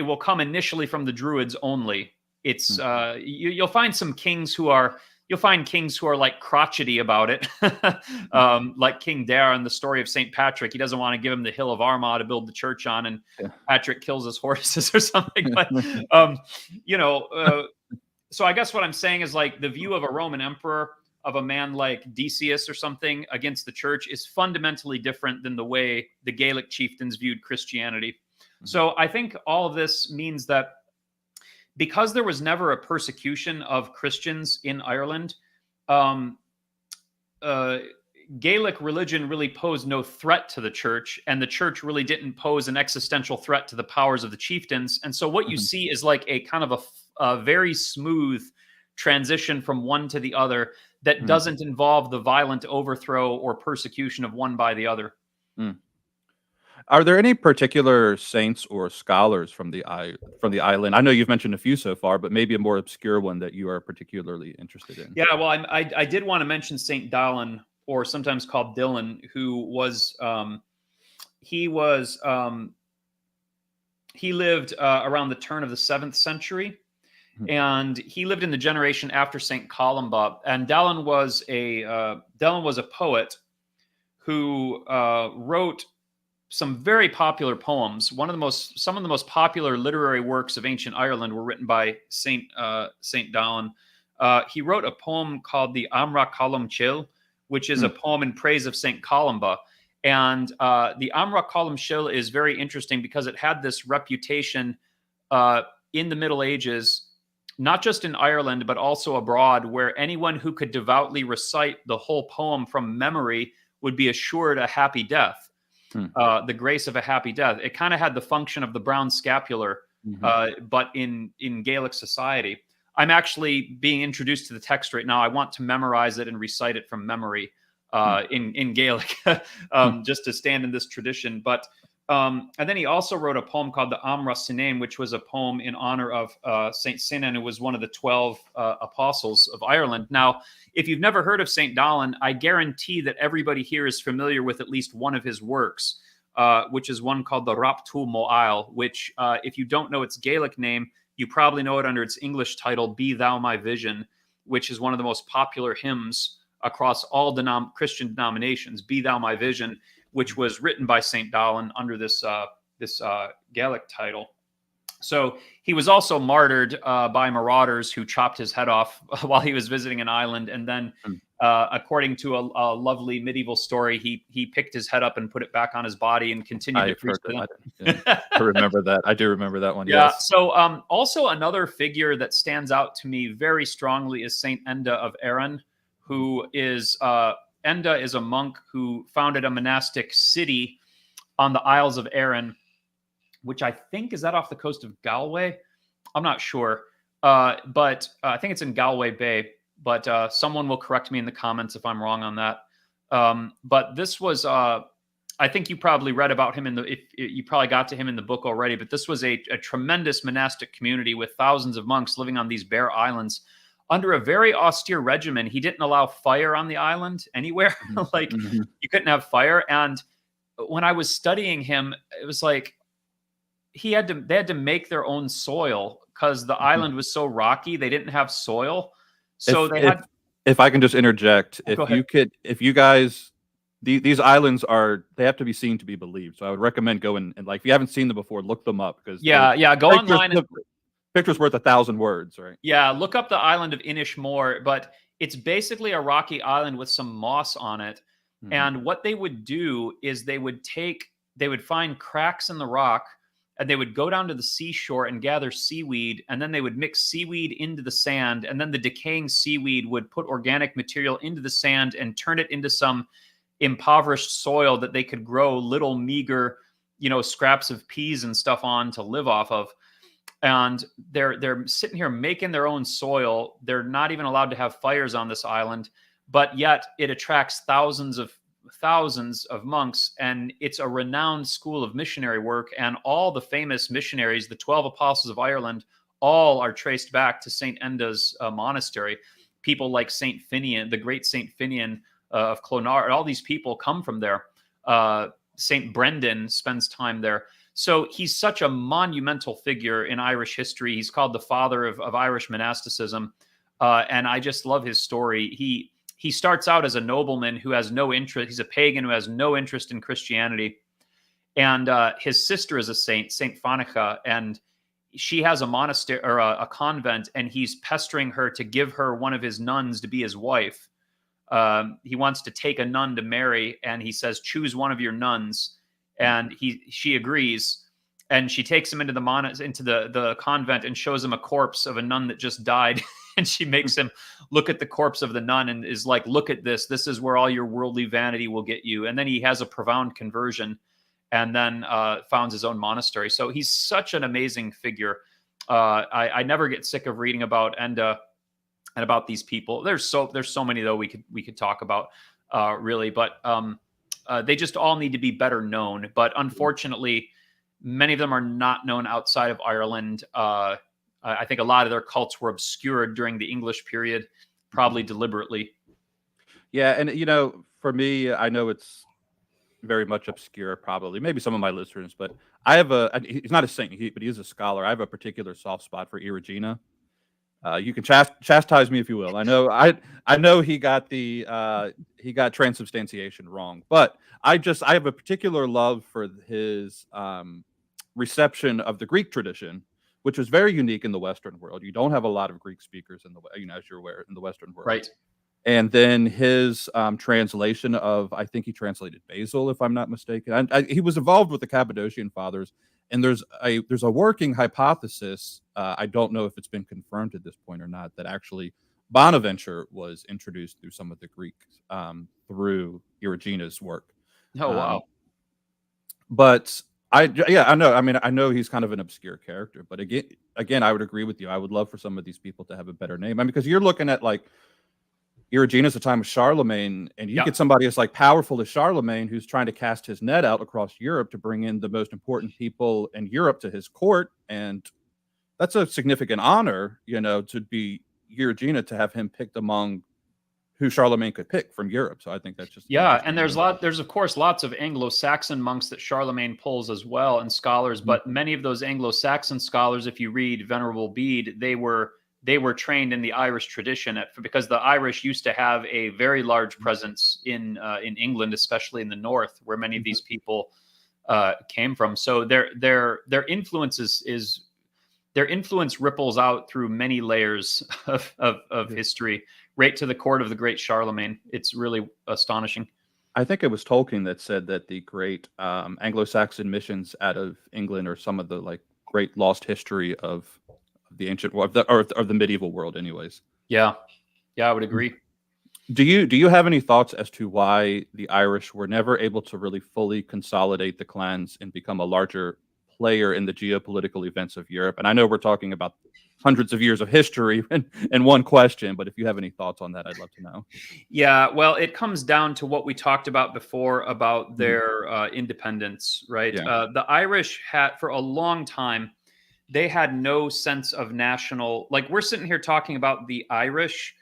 will come initially from the Druids only. It's you'll find some kings who are like crotchety about it, like King Dare in the story of St. Patrick. He doesn't want to give him the Hill of Armagh to build the church on, and Patrick kills his horses or something. But so I guess what I'm saying is, like, the view of a Roman emperor, of a man like Decius or something against the church, is fundamentally different than the way the Gaelic chieftains viewed Christianity. So I think all of this means that because there was never a persecution of Christians in Ireland, um, Gaelic religion really posed no threat to the church, and the church really didn't pose an existential threat to the powers of the chieftains. And so what you Mhm. see is like a kind of a very smooth transition from one to the other that Mhm. doesn't involve the violent overthrow or persecution of one by the other. Mm. Are there any particular saints or scholars from the island? I know you've mentioned a few so far, but maybe a more obscure one that you are particularly interested in. Yeah, well, I did want to mention Saint Dallin, or sometimes called Dylan, who was he was he lived around the turn of the 7th century, Mhm. and he lived in the generation after Saint Columba. And Dallin was a poet who wrote some very popular poems. Some of the most popular literary works of ancient Ireland were written by Saint Dallin. He wrote a poem called the Amra Colum Chill, which is a Mm. poem in praise of Saint Columba. And the Amra Colum Chill is very interesting because it had this reputation uh, in the Middle Ages, not just in Ireland, but also abroad, where anyone who could devoutly recite the whole poem from memory would be assured a happy death, Mm. the grace of a happy death. It kind of had the function of the brown scapular, Mhm. but in Gaelic society. I'm actually being introduced to the text right now. I want to memorize it and recite it from memory Mm. in Gaelic, Mm. just to stand in this tradition. But and then he also wrote a poem called the Amra Sinain, which was a poem in honor of Saint Sinan, who was one of the 12 apostles of Ireland. Now, if you've never heard of Saint Dallin, I guarantee that everybody here is familiar with at least one of his works, which is one called the Raptu Mo'ail, which, if you don't know its Gaelic name, you probably know it under its English title, Be Thou My Vision, which is one of the most popular hymns across all Christian denominations, Be Thou My Vision, which was written by Saint Dallin under this Gaelic title. So he was also martyred by marauders who chopped his head off while he was visiting an island, and then, Mm. according to a lovely medieval story, he picked his head up and put it back on his body and continued to I've preach heard that. to Yeah. them. I remember that. I do remember that one, Yeah. yes. So, also another figure that stands out to me very strongly is Saint Enda of Erin, who is Enda is a monk who founded a monastic city on the Isles of Erin, which I think is that off the coast of Galway. I'm not sure, but I think it's in Galway Bay. But someone will correct me in the comments if I'm wrong on that. But this was, I think you probably read about him if you probably got to him in the book already. But this was a tremendous monastic community with thousands of monks living on these bare islands under a very austere regimen. He didn't allow fire on the island anywhere. Mhm. Like, Mhm. you couldn't have fire. And when I was studying him, it was like they had to make their own soil because the Mhm. island was so rocky. They didn't have soil, so If they if had. if I can just interject, Go ahead. if you guys these islands they have to be seen to be believed. So I would recommend going and, like, if you haven't seen them before, look them up because they're Yeah, yeah. Go pictures online and look pictures worth 1,000 words, right? yeah, look up the island of Inishmore. But it's basically a rocky island with some moss on it. Mhm. And what they would do is they would find cracks in the rock, and they would go down to the seashore and gather seaweed, and then they would mix seaweed into the sand, and then the decaying seaweed would put organic material into the sand and turn it into some impoverished soil that they could grow little meager, scraps of peas and stuff on to live off of. And they're sitting here making their own soil. They're not even allowed to have fires on this island, but yet it attracts thousands of monks, and it's a renowned school of missionary work. And all the famous missionaries, the 12 apostles of Ireland, all are traced back to St. Enda's monastery. People like St. Finian, the great St. Finian of Clonard, all these people come from there. St. Brendan spends time there. So he's such a monumental figure in Irish history. He's called the father of Irish monasticism. And I just love his story. He starts out as a nobleman who has no interest. He's a pagan who has no interest in Christianity. And his sister is a saint, Saint Fanicha, and she has a monastery or a convent, and he's pestering her to give her one of his nuns to be his wife. He wants to take a nun to marry, and he says, "Choose one of your nuns." And she agrees. and she takes him into the convent and shows him a corpse of a nun that just died. And she makes him look at the corpse of the nun and is like, look at this. This is where all your worldly vanity will get you. And then he has a profound conversion and then founds his own monastery. So he's such an amazing figure. I never get sick of reading about Enda and about these people. There's so many, though, we could talk about really. But they just all need to be better known. But unfortunately, many of them are not known outside of Ireland. I think a lot of their cults were obscured during the English period, probably deliberately. Yeah, and for me, I know it's very much obscure, probably. Maybe some of my listeners, but he's not a saint, but he is a scholar. I have a particular soft spot for Regina. You can chastise me if you will. I know he got transubstantiation wrong, but I have a particular love for his reception of the Greek tradition, which was very unique in the Western world. You don't have a lot of Greek speakers in as you're aware, in the Western world. Right. And then his translation of, I think he translated Basil, if I'm not mistaken. He was involved with the Cappadocian Fathers, and there's a working hypothesis. I don't know if it's been confirmed at this point or not, that actually Bonaventure was introduced through some of the Greek through Regina's work. Oh wow! But I know. I mean, I know he's kind of an obscure character, but again, I would agree with you. I would love for some of these people to have a better name. I mean, because you're looking at like Regina's the time of Charlemagne, and you get somebody as like powerful as Charlemagne who's trying to cast his net out across Europe to bring in the most important people in Europe to his court, and that's a significant honor, to be Regina, to have him picked among who Charlemagne could pick from Europe. So I think that's just and there's of course lots of Anglo-Saxon monks that Charlemagne pulls as well, and scholars. But many of those Anglo-Saxon scholars, if you read Venerable Bede, they were trained in the Irish tradition because the Irish used to have a very large presence in England, especially in the north, where many of these people came from. So their influence their influence ripples out through many layers of history, right to the court of the great Charlemagne. It's really astonishing. I think it was Tolkien that said that the great Anglo-Saxon missions out of England are some of the like great lost history of the ancient world, or the medieval world, anyways. Yeah, I would agree. Do you have any thoughts as to why the Irish were never able to really fully consolidate the clans and become a larger player in the geopolitical events of Europe? And I know we're talking about hundreds of years of history in one question, but if you have any thoughts on that, I'd love to know. Yeah, well, it comes down to what we talked about before about their independence, right? Yeah. The Irish had, for a long time, they had no sense of national, like we're sitting here talking about the Irish,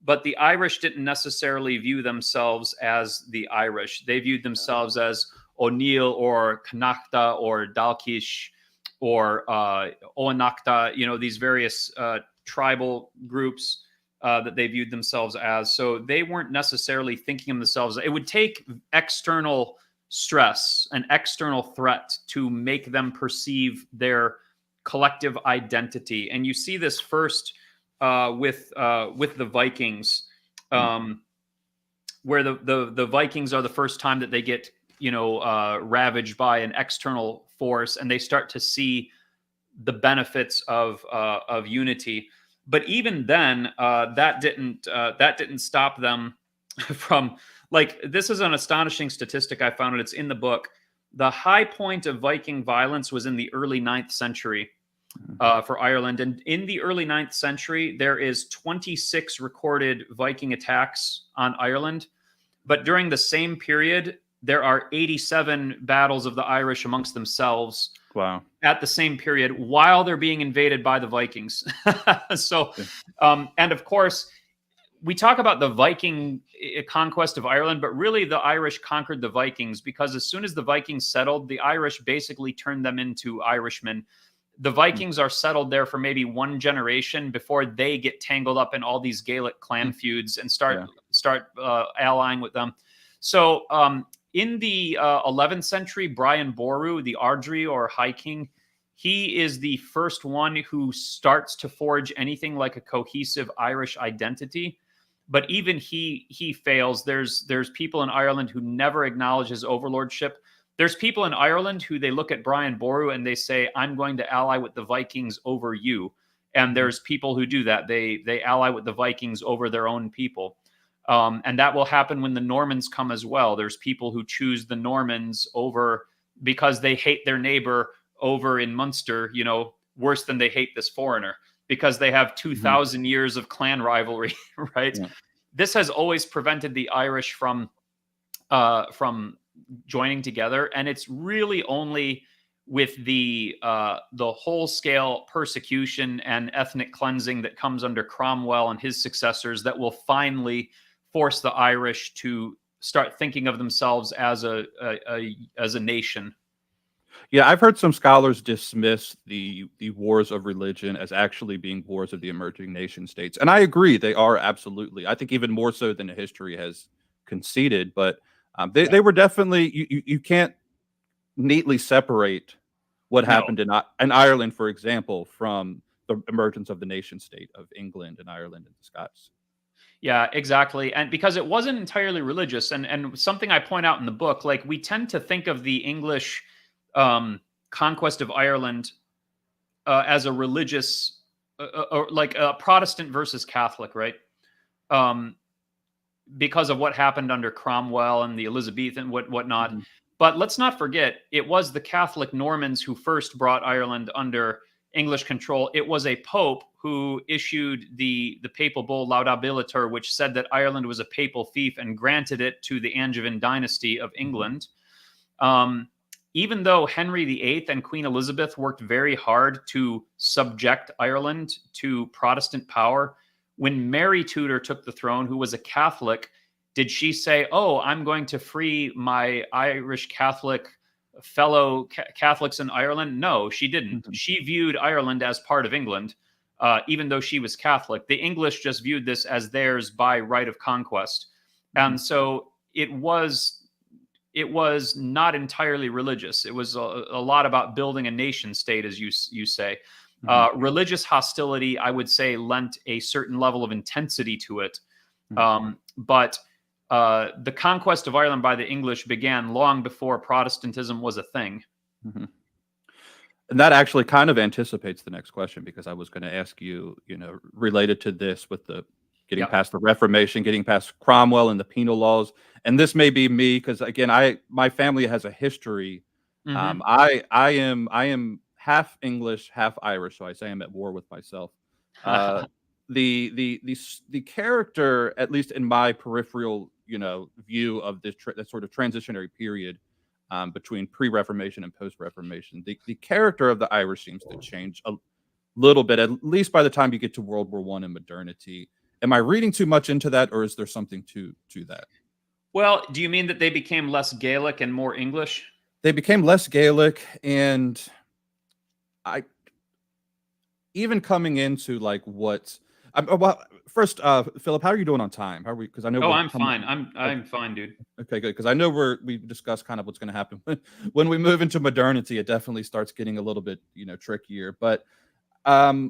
but the Irish didn't necessarily view themselves as the Irish. They viewed themselves as O'Neill or Connachta or Dalkish or Oanachta, these various tribal groups that they viewed themselves as. So they weren't necessarily thinking of themselves. It would take external stress, an external threat to make them perceive their collective identity. And you see this first with the Vikings, where the Vikings are the first time that they get ravaged by an external force, and they start to see the benefits of unity. But even then, that didn't stop them from, like, this is an astonishing statistic I found, and it's in the book. The high point of Viking violence was in the early 9th century for Ireland. And in the early 9th century, there is 26 recorded Viking attacks on Ireland. But during the same period, there are 87 battles of the Irish amongst themselves. Wow. At the same period, while they're being invaded by the Vikings. So, and of course, we talk about the Viking conquest of Ireland, but really the Irish conquered the Vikings, because as soon as the Vikings settled, the Irish basically turned them into Irishmen. The Vikings are settled there for maybe one generation before they get tangled up in all these Gaelic clan feuds and start allying with them. So in the 11th century, Brian Boru, the Ardri or High King, he is the first one who starts to forge anything like a cohesive Irish identity. But even he fails. There's people in Ireland who never acknowledge his overlordship. There's people in Ireland who they look at Brian Boru and they say, I'm going to ally with the Vikings over you. And Mhm. there's people who do that. They ally with the Vikings over their own people. And that will happen when the Normans come as well. There's people who choose the Normans over because they hate their neighbor over in Munster, worse than they hate this foreigner because they have Mhm. 2,000 years of clan rivalry, right? Yeah. This has always prevented the Irish from joining together, and it's really only with the whole scale persecution and ethnic cleansing that comes under Cromwell and his successors that will finally force the Irish to start thinking of themselves as a nation. Yeah, I've heard some scholars dismiss the wars of religion as actually being wars of the emerging nation states, and I agree they are absolutely. I think even more so than history has conceded, but they were definitely you can't neatly separate what No. happened in Ireland, for example, from the emergence of the nation state of England and Ireland and the Scots. Yeah, exactly. And because it wasn't entirely religious, and something I point out in the book, like we tend to think of the English conquest of Ireland as a religious, or like a Protestant versus Catholic, right? Um, because of what happened under Cromwell and the Elizabethan whatnot. Mhm. But let's not forget, it was the Catholic Normans who first brought Ireland under English control. It was a pope who issued the papal bull Laudabilitor, which said that Ireland was a papal fief and granted it to the Angevin dynasty of Mhm. England. Um, Even though Henry VIII and Queen Elizabeth worked very hard to subject Ireland to Protestant power, when Mary Tudor took the throne, who was a Catholic, did she say, "Oh, I'm going to free my Irish Catholic fellow Catholics in Ireland"? No, she didn't. Mhm. She viewed Ireland as part of England, even though she was Catholic. The English just viewed this as theirs by right of conquest, Mhm. and so it was not entirely religious. It was a lot about building a nation state, as you say. Mhm. Religious hostility, I would say, lent a certain level of intensity to it. Mhm. But the conquest of Ireland by the English began long before Protestantism was a thing. Mhm. And that actually kind of anticipates the next question because I was going to ask you, related to this with the getting Yeah. past the Reformation, getting past Cromwell and the penal laws. And this may be me because again, my family has a history. Hmm. I am half English, half Irish, so I say I'm at war with myself. Uh, the character, at least in my peripheral, view of that sort of transitionary period between pre-Reformation and post-Reformation. The character of the Irish seems to change a little bit, at least by the time you get to World War One and modernity. Am I reading too much into that, or is there something to that? Well, do you mean that they became less Gaelic and more English? They became less Gaelic, and I even coming into like what. Well, first, Philip, how are you doing on time? How are we? Because I know Oh, we're I'm coming. fine. I'm fine, dude. Okay, good. Because I know we discussed kind of what's going to happen when we move into modernity. It definitely starts getting a little bit trickier. But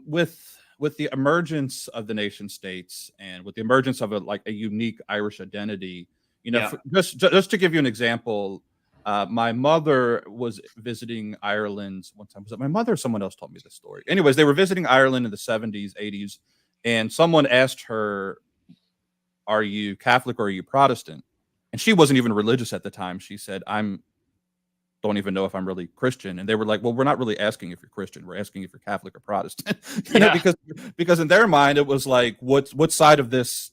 with the emergence of the nation states and with the emergence of a unique Irish identity, Yeah. just to give you an example, my mother was visiting Ireland one time. Was it my mother or someone else told me this story? Anyways, they were visiting Ireland in the 70s, 80s, and someone asked her, "Are you Catholic or are you Protestant?" And she wasn't even religious at the time. She said, "I'm don't even know if I'm really Christian." And they were like, "Well, we're not really asking if you're Christian. We're asking if you're Catholic or Protestant." Yeah. Because in their mind it was like, what side of this,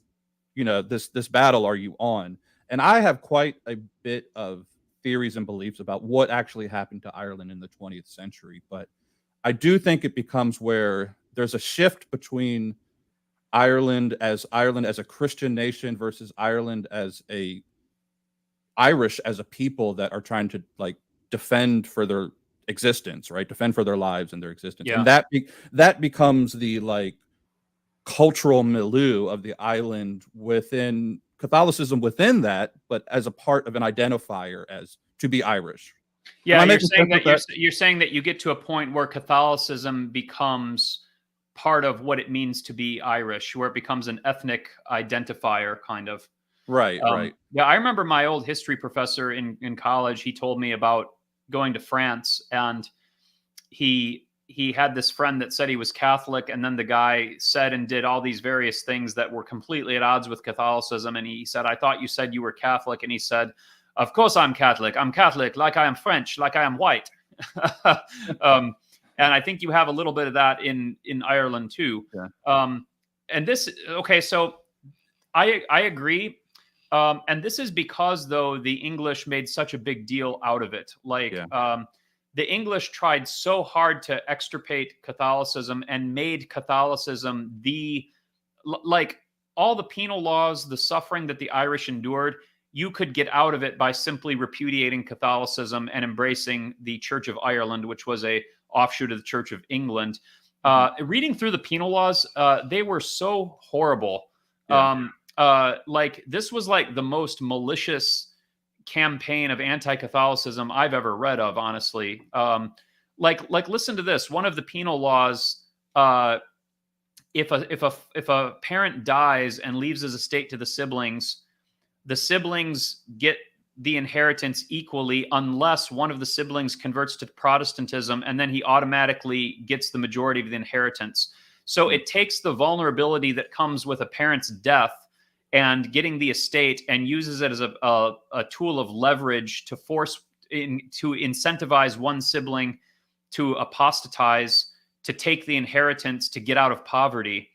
this battle are you on? And I have quite a bit of theories and beliefs about what actually happened to Ireland in the 20th century, but I do think it becomes where there's a shift between Ireland as a Christian nation versus Ireland as a Irish as a people that are trying to like defend for their existence, right? Defend for their lives and their existence. And Yeah. that becomes the like cultural milieu of the island within Catholicism within that, but as a part of an identifier as to be Irish. Am Yeah, I you're making saying sense with that that? you're saying that you get to a point where Catholicism becomes part of what it means to be Irish, where it becomes an ethnic identifier, kind of. Right, right. Yeah, I remember my old history professor in college. He told me about going to France, and he had this friend that said he was Catholic, and then the guy said and did all these various things that were completely at odds with Catholicism. And he said, "I thought you said you were Catholic." And he said, "Of course I'm Catholic. I'm Catholic, like I am French, like I am white." um, and I think you have a little bit of that in Ireland too. Yeah, And this, okay, so I agree. And this is because, though, the English made such a big deal out of it. Like, yeah, the English tried so hard to extirpate Catholicism and made Catholicism like all the penal laws, the suffering that the Irish endured, you could get out of it by simply repudiating Catholicism and embracing the Church of Ireland, which was a offshoot of the Church of England. Reading through the penal laws, they were so horrible. yeah, Like, this was like the most malicious campaign of anti-Catholicism I've ever read of, honestly. Like listen to this. One of the penal laws, if a parent dies and leaves his estate to the siblings get the inheritance equally unless one of the siblings converts to Protestantism, and then he automatically gets the majority of the inheritance. So it takes the vulnerability that comes with a parent's death and getting the estate and uses it as a tool of leverage to to incentivize one sibling to apostatize, to take the inheritance, to get out of poverty.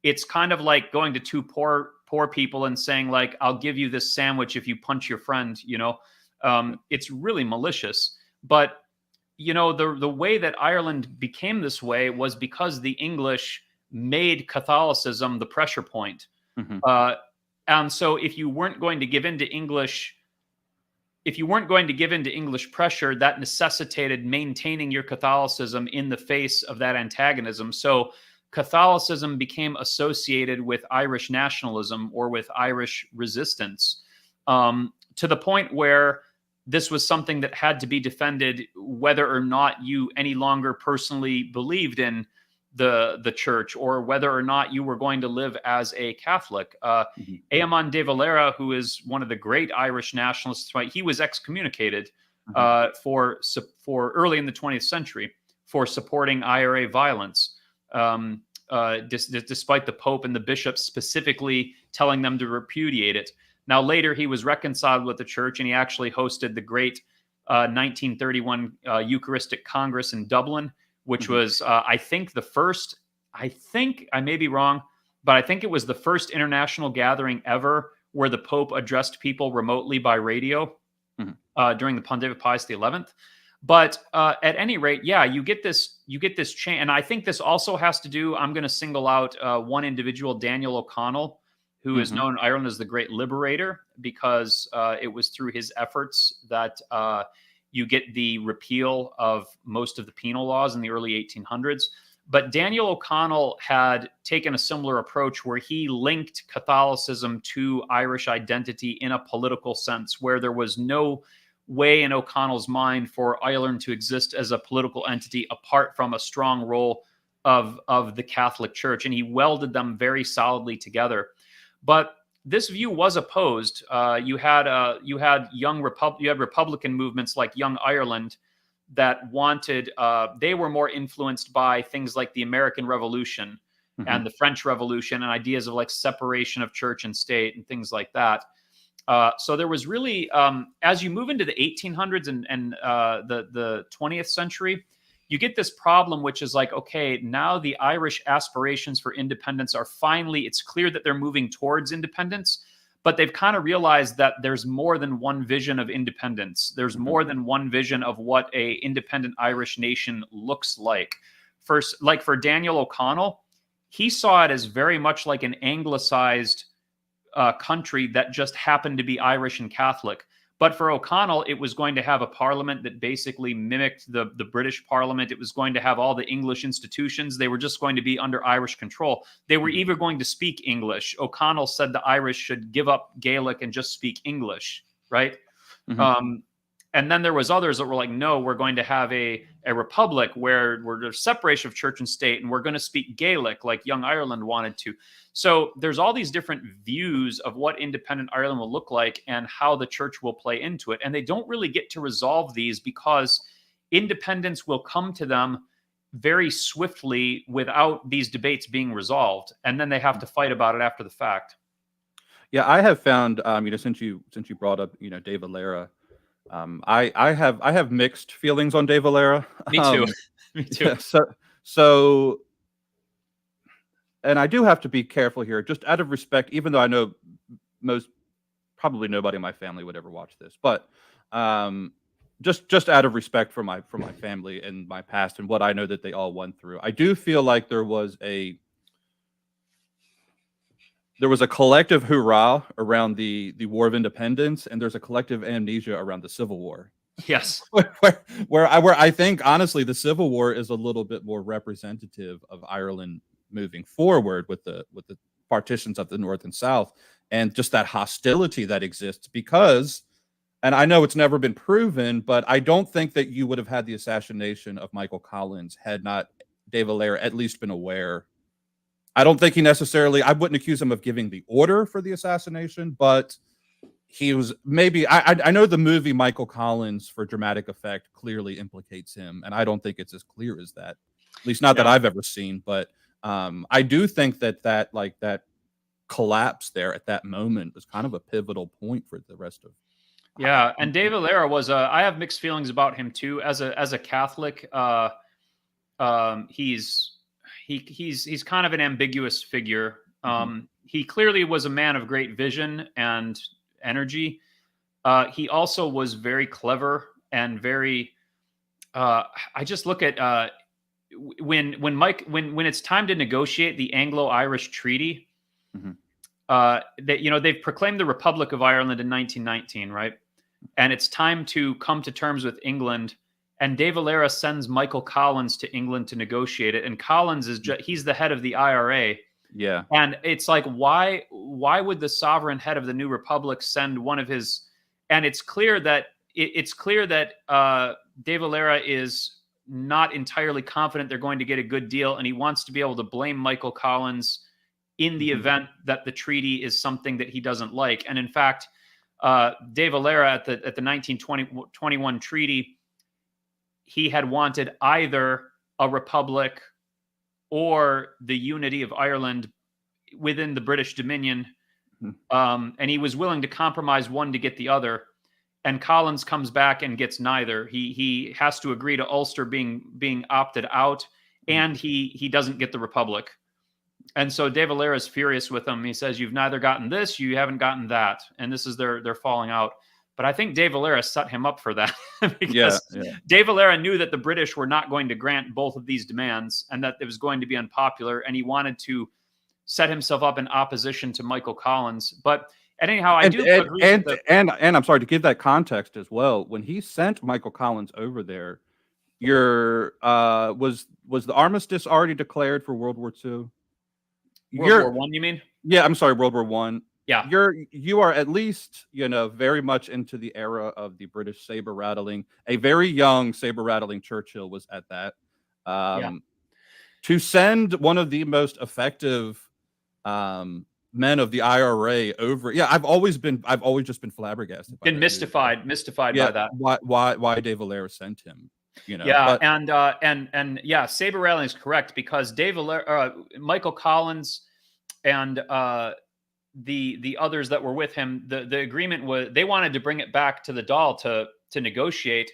It's kind of like going to two poor people and saying, like, "I'll give you this sandwich if you punch your friend." It's really malicious. But the way that Ireland became this way was because the English made Catholicism the pressure point. hmm And so if you weren't going to give in to English pressure, that necessitated maintaining your Catholicism in the face of that antagonism. So Catholicism became associated with Irish nationalism or with Irish resistance, to the point where this was something that had to be defended whether or not you any longer personally believed in the church, or whether or not you were going to live as a Catholic. hmm Eamon de Valera, who is one of the great Irish nationalists, right, he was excommunicated hmm for early in the 20th century for supporting IRA violence, despite the Pope and the bishops specifically telling them to repudiate it. Now, later, he was reconciled with the church, and he actually hosted the great 1931 Eucharistic Congress in Dublin, which hmm was, I think, I think I may be wrong, but I think it was the first international gathering ever where the Pope addressed people remotely by radio hmm during the Pontificate of Pius XI. But at any rate, yeah, you get this change. And I think this also has to do, I'm going to single out one individual, Daniel O'Connell, who is hmm known in Ireland as the Great Liberator, because it was through his efforts that you get the repeal of most of the penal laws in the early 1800s. But Daniel O'Connell had taken a similar approach where he linked Catholicism to Irish identity in a political sense, where there was no way in O'Connell's mind for Ireland to exist as a political entity apart from a strong role of the Catholic Church. And he welded them very solidly together. But this view was opposed. You had Republican movements like Young Ireland that wanted. They were more influenced by things like the American Revolution hmm and the French Revolution and ideas of like separation of church and state and things like that. So there was really, as you move into the 1800s and the 20th century, you get this problem, which is like, okay, now the Irish aspirations for independence are finally, it's clear that they're moving towards independence, but they've kind of realized that there's more than one vision of independence. There's hmm more than one vision of what a independent Irish nation looks like. First, like for Daniel O'Connell, he saw it as very much like an anglicized country that just happened to be Irish and Catholic. But for O'Connell, it was going to have a parliament that basically mimicked the British parliament. It was going to have all the English institutions. They were just going to be under Irish control. They were either going to speak English. O'Connell said the Irish should give up Gaelic and just speak English, right? hmm Um, And then there was others that were like, no, we're going to have a republic where there's separation of church and state, and we're going to speak Gaelic like young Ireland wanted to. So there's all these different views of what independent Ireland will look like and how the church will play into it. And they don't really get to resolve these because independence will come to them very swiftly without these debates being resolved. And then they have to fight about it after the fact. Yeah, I have found, since you brought up, Dave Valera, I have mixed feelings on Dave Valera. Me too. Me too. Yeah, so, and I do have to be careful here, just out of respect, even though I know probably nobody in my family would ever watch this, but just out of respect for my family and my past and what I know that they all went through, I do feel like there was a collective hurrah around the War of Independence, and there's a collective amnesia around the Civil War. Yes, where I think honestly the Civil War is a little bit more representative of Ireland moving forward with the partitions of the North and South, and just that hostility that exists because, and I know it's never been proven, but I don't think that you would have had the assassination of Michael Collins had not Dave Valera at least been aware. I don't think he necessarily, I wouldn't accuse him of giving the order for the assassination, but he was maybe, I know the movie Michael Collins for dramatic effect clearly implicates him, and I don't think it's as clear as that, at least not that I've ever seen, but I do think that collapse there at that moment was kind of a pivotal point for the rest of. Yeah, and Dave Valera was I have mixed feelings about him too. As a Catholic, he's kind of an ambiguous figure. He clearly was a man of great vision and energy. He also was very clever and very. I just look at when it's time to negotiate the Anglo-Irish Treaty. That they've proclaimed the Republic of Ireland in 1919, right? And it's time to come to terms with England. And Dave Valera sends Michael Collins to England to negotiate it. And Collins he's the head of the IRA. Yeah. And it's like, why would the sovereign head of the new republic send one of his? And it's clear that Dave Valera is not entirely confident they're going to get a good deal, and he wants to be able to blame Michael Collins in the event that the treaty is something that he doesn't like. And in fact, Dave Valera at the 1921 treaty, he had wanted either a republic or the unity of Ireland within the British Dominion. And he was willing to compromise one to get the other. And Collins comes back and gets neither. He has to agree to Ulster being opted out, and he doesn't get the republic. And so Dave Valera is furious with him. He says, "You've neither gotten this, you haven't gotten that." And this is their falling out. But I think Dave Valera set him up for that because Dave Valera knew that the British were not going to grant both of these demands and that it was going to be unpopular. And he wanted to set himself up in opposition to Michael Collins. But anyhow, I do agree. And I'm sorry to give that context as well. When he sent Michael Collins over there, was the armistice already declared for World War II? World War I, you mean? Yeah, I'm sorry, World War I. Yeah. You are at least, very much into the era of the British saber rattling. A very young saber rattling Churchill was at that. To send one of the most effective men of the IRA over. Yeah, I've always just been flabbergasted. Mystified by that. Why Dave Valera sent him. Saber rattling is correct because Dave Valera, Michael Collins, and the others that were with him, the agreement was they wanted to bring it back to the Dáil to negotiate,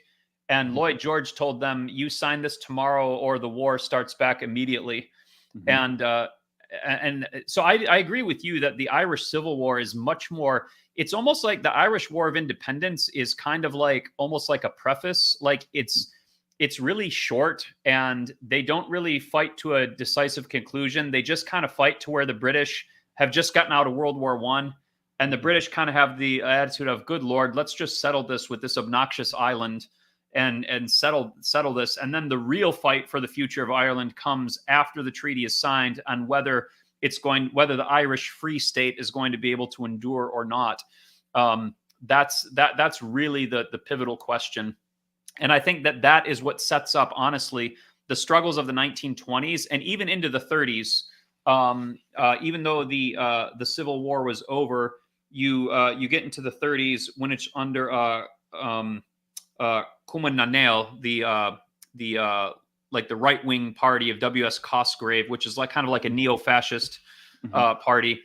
and Lloyd George told them, "You sign this tomorrow, or the war starts back immediately." And so I agree with you that the Irish Civil War is much more. It's almost like the Irish War of Independence is kind of like almost like a preface, like it's really short, and they don't really fight to a decisive conclusion. They just kind of fight to where the British have just gotten out of World War I, and the British kind of have the attitude of, "Good Lord, let's just settle this with this obnoxious island and settle this." And then the real fight for the future of Ireland comes after the treaty is signed, and whether the Irish Free State is going to be able to endure or not. that's really the pivotal question. And I think that is what sets up, honestly, the struggles of the 1920s and even into the 30s. Even though the Civil War was over, you get into the 30s when it's under Kumananel, the like the right wing party of W.S. Cosgrave, which is like kind of like a neo-fascist party.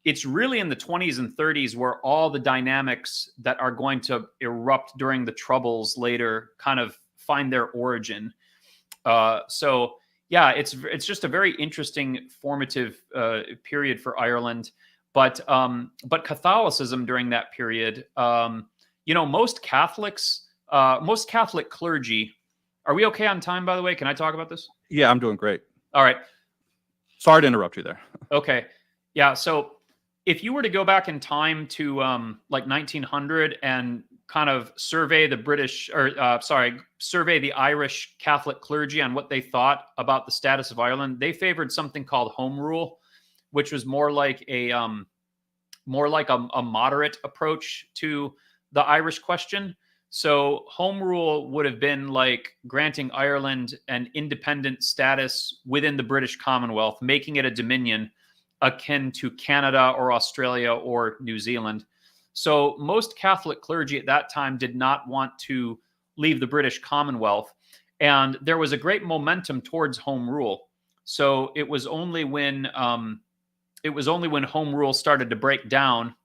It's really in the 20s and 30s where all the dynamics that are going to erupt during the Troubles later kind of find their origin. So yeah, it's just a very interesting formative period for Ireland. But Catholicism during that period, most Catholics, most Catholic clergy. Are we okay on time, by the way? Can I talk about this? Yeah, I'm doing great. All right. Sorry to interrupt you there. Okay. Yeah. So if you were to go back in time to like 1900 and kind of survey the survey the Irish Catholic clergy on what they thought about the status of Ireland, they favored something called home rule, which was more like a moderate approach to the Irish question. So home rule would have been like granting Ireland an independent status within the British Commonwealth, making it a dominion akin to Canada or Australia or New Zealand. So most Catholic clergy at that time did not want to leave the British Commonwealth. And there was a great momentum towards home rule. So it was only when home rule started to break down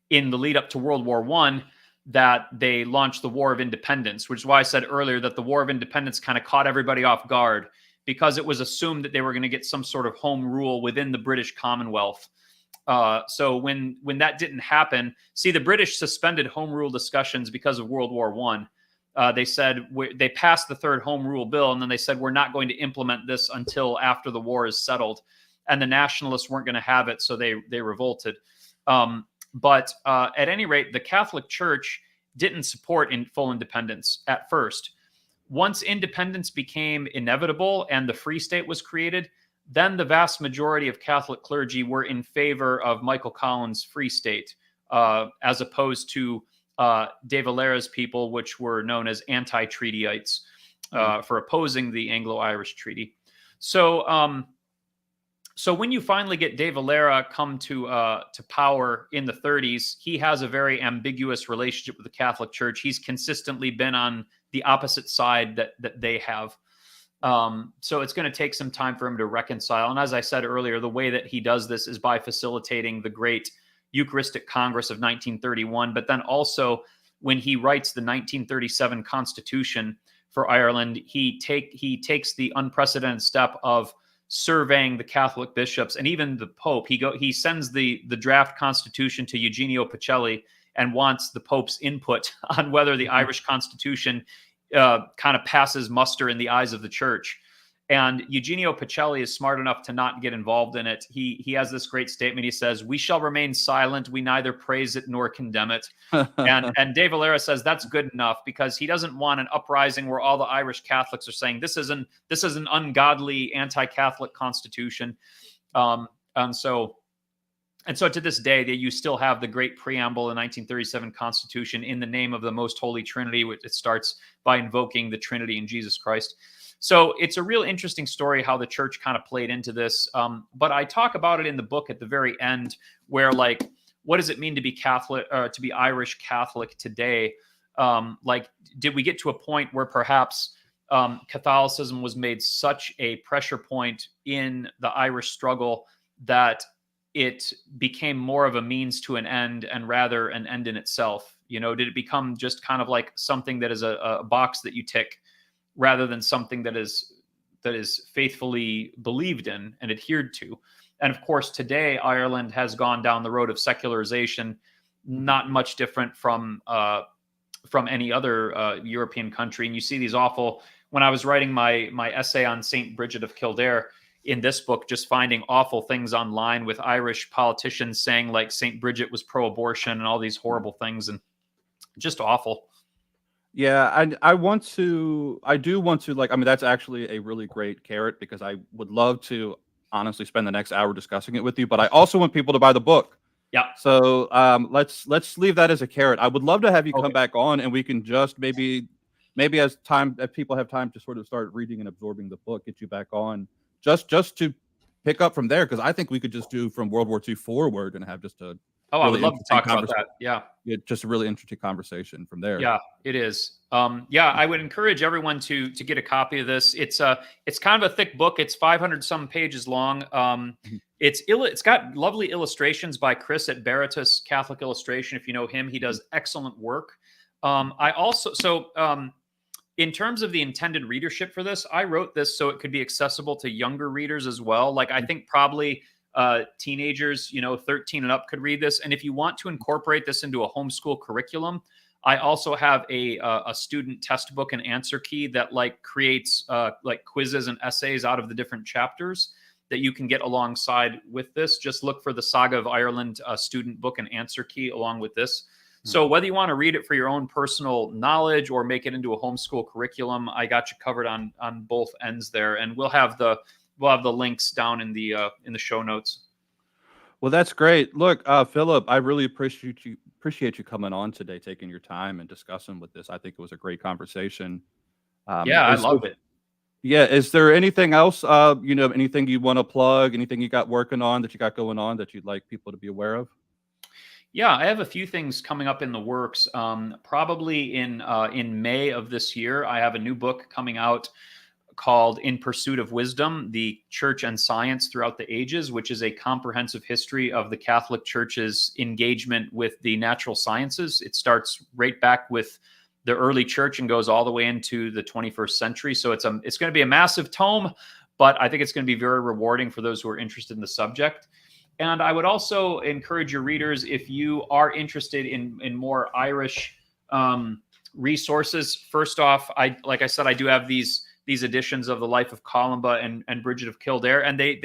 in the lead up to World War I that they launched the War of Independence, which is why I said earlier that the War of Independence kind of caught everybody off guard, because it was assumed that they were going to get some sort of home rule within the British Commonwealth. So when that didn't happen, see, the British suspended home rule discussions because of World War I. They said they passed the third home rule bill, and then they said, we're not going to implement this until after the war is settled. And the nationalists weren't going to have it, so they revolted. But at any rate, the Catholic Church didn't support full independence at first. Once independence became inevitable and the Free State was created, then the vast majority of Catholic clergy were in favor of Michael Collins' Free State, as opposed to De Valera's people, which were known as anti-treatyites, for opposing the Anglo-Irish Treaty. So when you finally get De Valera come to power in the 30s, he has a very ambiguous relationship with the Catholic Church. He's consistently been on the opposite side that they have. So it's going to take some time for him to reconcile. And as I said earlier, the way that he does this is by facilitating the Great Eucharistic Congress of 1931. But then also when he writes the 1937 Constitution for Ireland, he takes the unprecedented step of surveying the Catholic bishops and even the Pope. He sends the draft constitution to Eugenio Pacelli and wants the Pope's input on whether the Irish Constitution kind of passes muster in the eyes of the church. And Eugenio Pacelli is smart enough to not get involved in it. He has this great statement. He says, "We shall remain silent. We neither praise it nor condemn it." and De Valera says that's good enough, because he doesn't want an uprising where all the Irish Catholics are saying this is an ungodly anti-Catholic constitution. And so to this day, you still have the great preamble, the 1937 Constitution, in the name of the Most Holy Trinity, which it starts by invoking the Trinity in Jesus Christ. So it's a real interesting story how the church kind of played into this. But I talk about it in the book at the very end, where like, what does it mean to be Catholic, to be Irish Catholic today? Like, did we get to a point where perhaps Catholicism was made such a pressure point in the Irish struggle that it became more of a means to an end and rather an end in itself? You know, did it become just kind of like something that is a box that you tick, rather than something that is faithfully believed in and adhered to? And of course, today Ireland has gone down the road of secularization, not much different from any other European country. And you see these awful. When I was writing my essay on Saint Bridget of Kildare in this book, just finding awful things online with Irish politicians saying like Saint Bridget was pro-abortion and all these horrible things, and just awful. Yeah, I do want to, like, I mean, that's actually a really great carrot, because I would love to honestly spend the next hour discussing it with you, but I also want people to buy the book. Yeah. So let's leave that as a carrot. I would love to have you come Okay. back on, and we can just maybe as people have time to sort of start reading and absorbing the book, get you back on just to pick up from there, because I think we could just do from World War II forward and have just a Oh, I would really love to interesting talk about conversation. that. Yeah. Yeah, just a really interesting conversation from there. Yeah, it is. Yeah, I would encourage everyone to get a copy of this. It's kind of a thick book. It's 500 some pages long. Mhm. It's got lovely illustrations by Chris at Baratus Catholic Illustration. If you know him, he does excellent work. I also in terms of the intended readership for this, I wrote this so it could be accessible to younger readers as well. Like I think probably teenagers, 13 and up could read this. And if you want to incorporate this into a homeschool curriculum, I also have a student test book and answer key that like creates like quizzes and essays out of the different chapters that you can get alongside with this. Just look for the Saga of Ireland student book and answer key along with this. So whether you want to read it for your own personal knowledge or make it into a homeschool curriculum, I got you covered on both ends there, and we'll have the links down in the show notes. Well, that's great. Look, Philip, I really appreciate you coming on today, taking your time and discussing with this. I think it was a great conversation. Yeah, I loved it. Yeah, is there anything else? Anything you want to plug? Anything you got working on that you got going on that you'd like people to be aware of? Yeah, I have a few things coming up in the works. Probably in May of this year, I have a new book coming out called In Pursuit of Wisdom, The Church and Science Throughout the Ages, which is a comprehensive history of the Catholic Church's engagement with the natural sciences. It starts right back with the early church and goes all the way into the 21st century. So it's going to be a massive tome, but I think it's going to be very rewarding for those who are interested in the subject. And I would also encourage your readers, if you are interested in more Irish resources. First off, like I said, I do have these editions of the Life of Columba and Bridget of Kildare, and they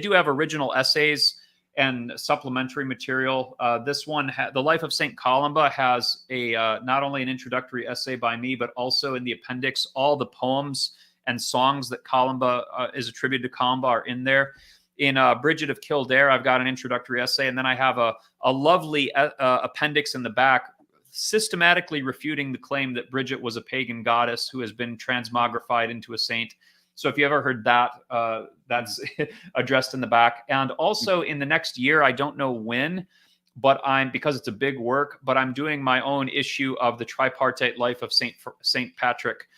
do have original essays and supplementary material. This one, the Life of Saint Columba, has a not only an introductory essay by me, but also in the appendix, all the poems and songs that Columba is attributed to Columba are in there. In Bridget of Kildare, I've got an introductory essay, and then I have a lovely appendix in the back systematically refuting the claim that Bridget was a pagan goddess who has been transmogrified into a saint. So if you ever heard that, that's addressed in the back. And also in the next year, I don't know when, but because it's a big work, but I'm doing my own issue of the tripartite life of Saint Patrick,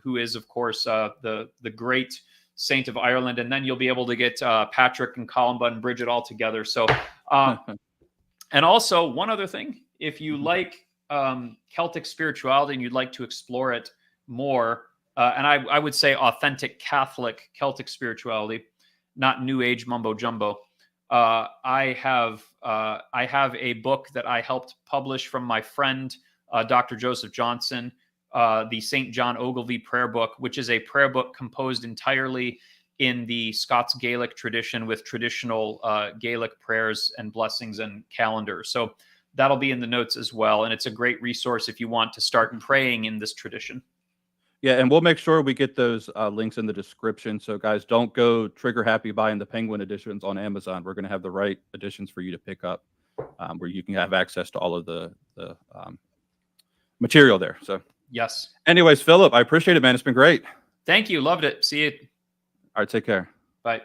who is, of course, the great saint of Ireland. And then you'll be able to get Patrick and Columba and Bridget all together. So, and also one other thing, if you like Celtic spirituality and you'd like to explore it more, and I would say authentic Catholic Celtic spirituality, not New Age mumbo jumbo, I have a book that I helped publish from my friend, Dr. Joseph Johnson, the St. John Ogilvie prayer book, which is a prayer book composed entirely in the Scots Gaelic tradition with traditional Gaelic prayers and blessings and calendars. So that'll be in the notes as well. And it's a great resource if you want to start praying in this tradition. Yeah, and we'll make sure we get those links in the description. So guys, don't go trigger happy buying the Penguin editions on Amazon. We're going to have the right editions for you to pick up, where you can have access to all of the material there. So yes. Anyways, Philip, I appreciate it, man. It's been great. Thank you. Loved it. See you. All right, take care. Bye.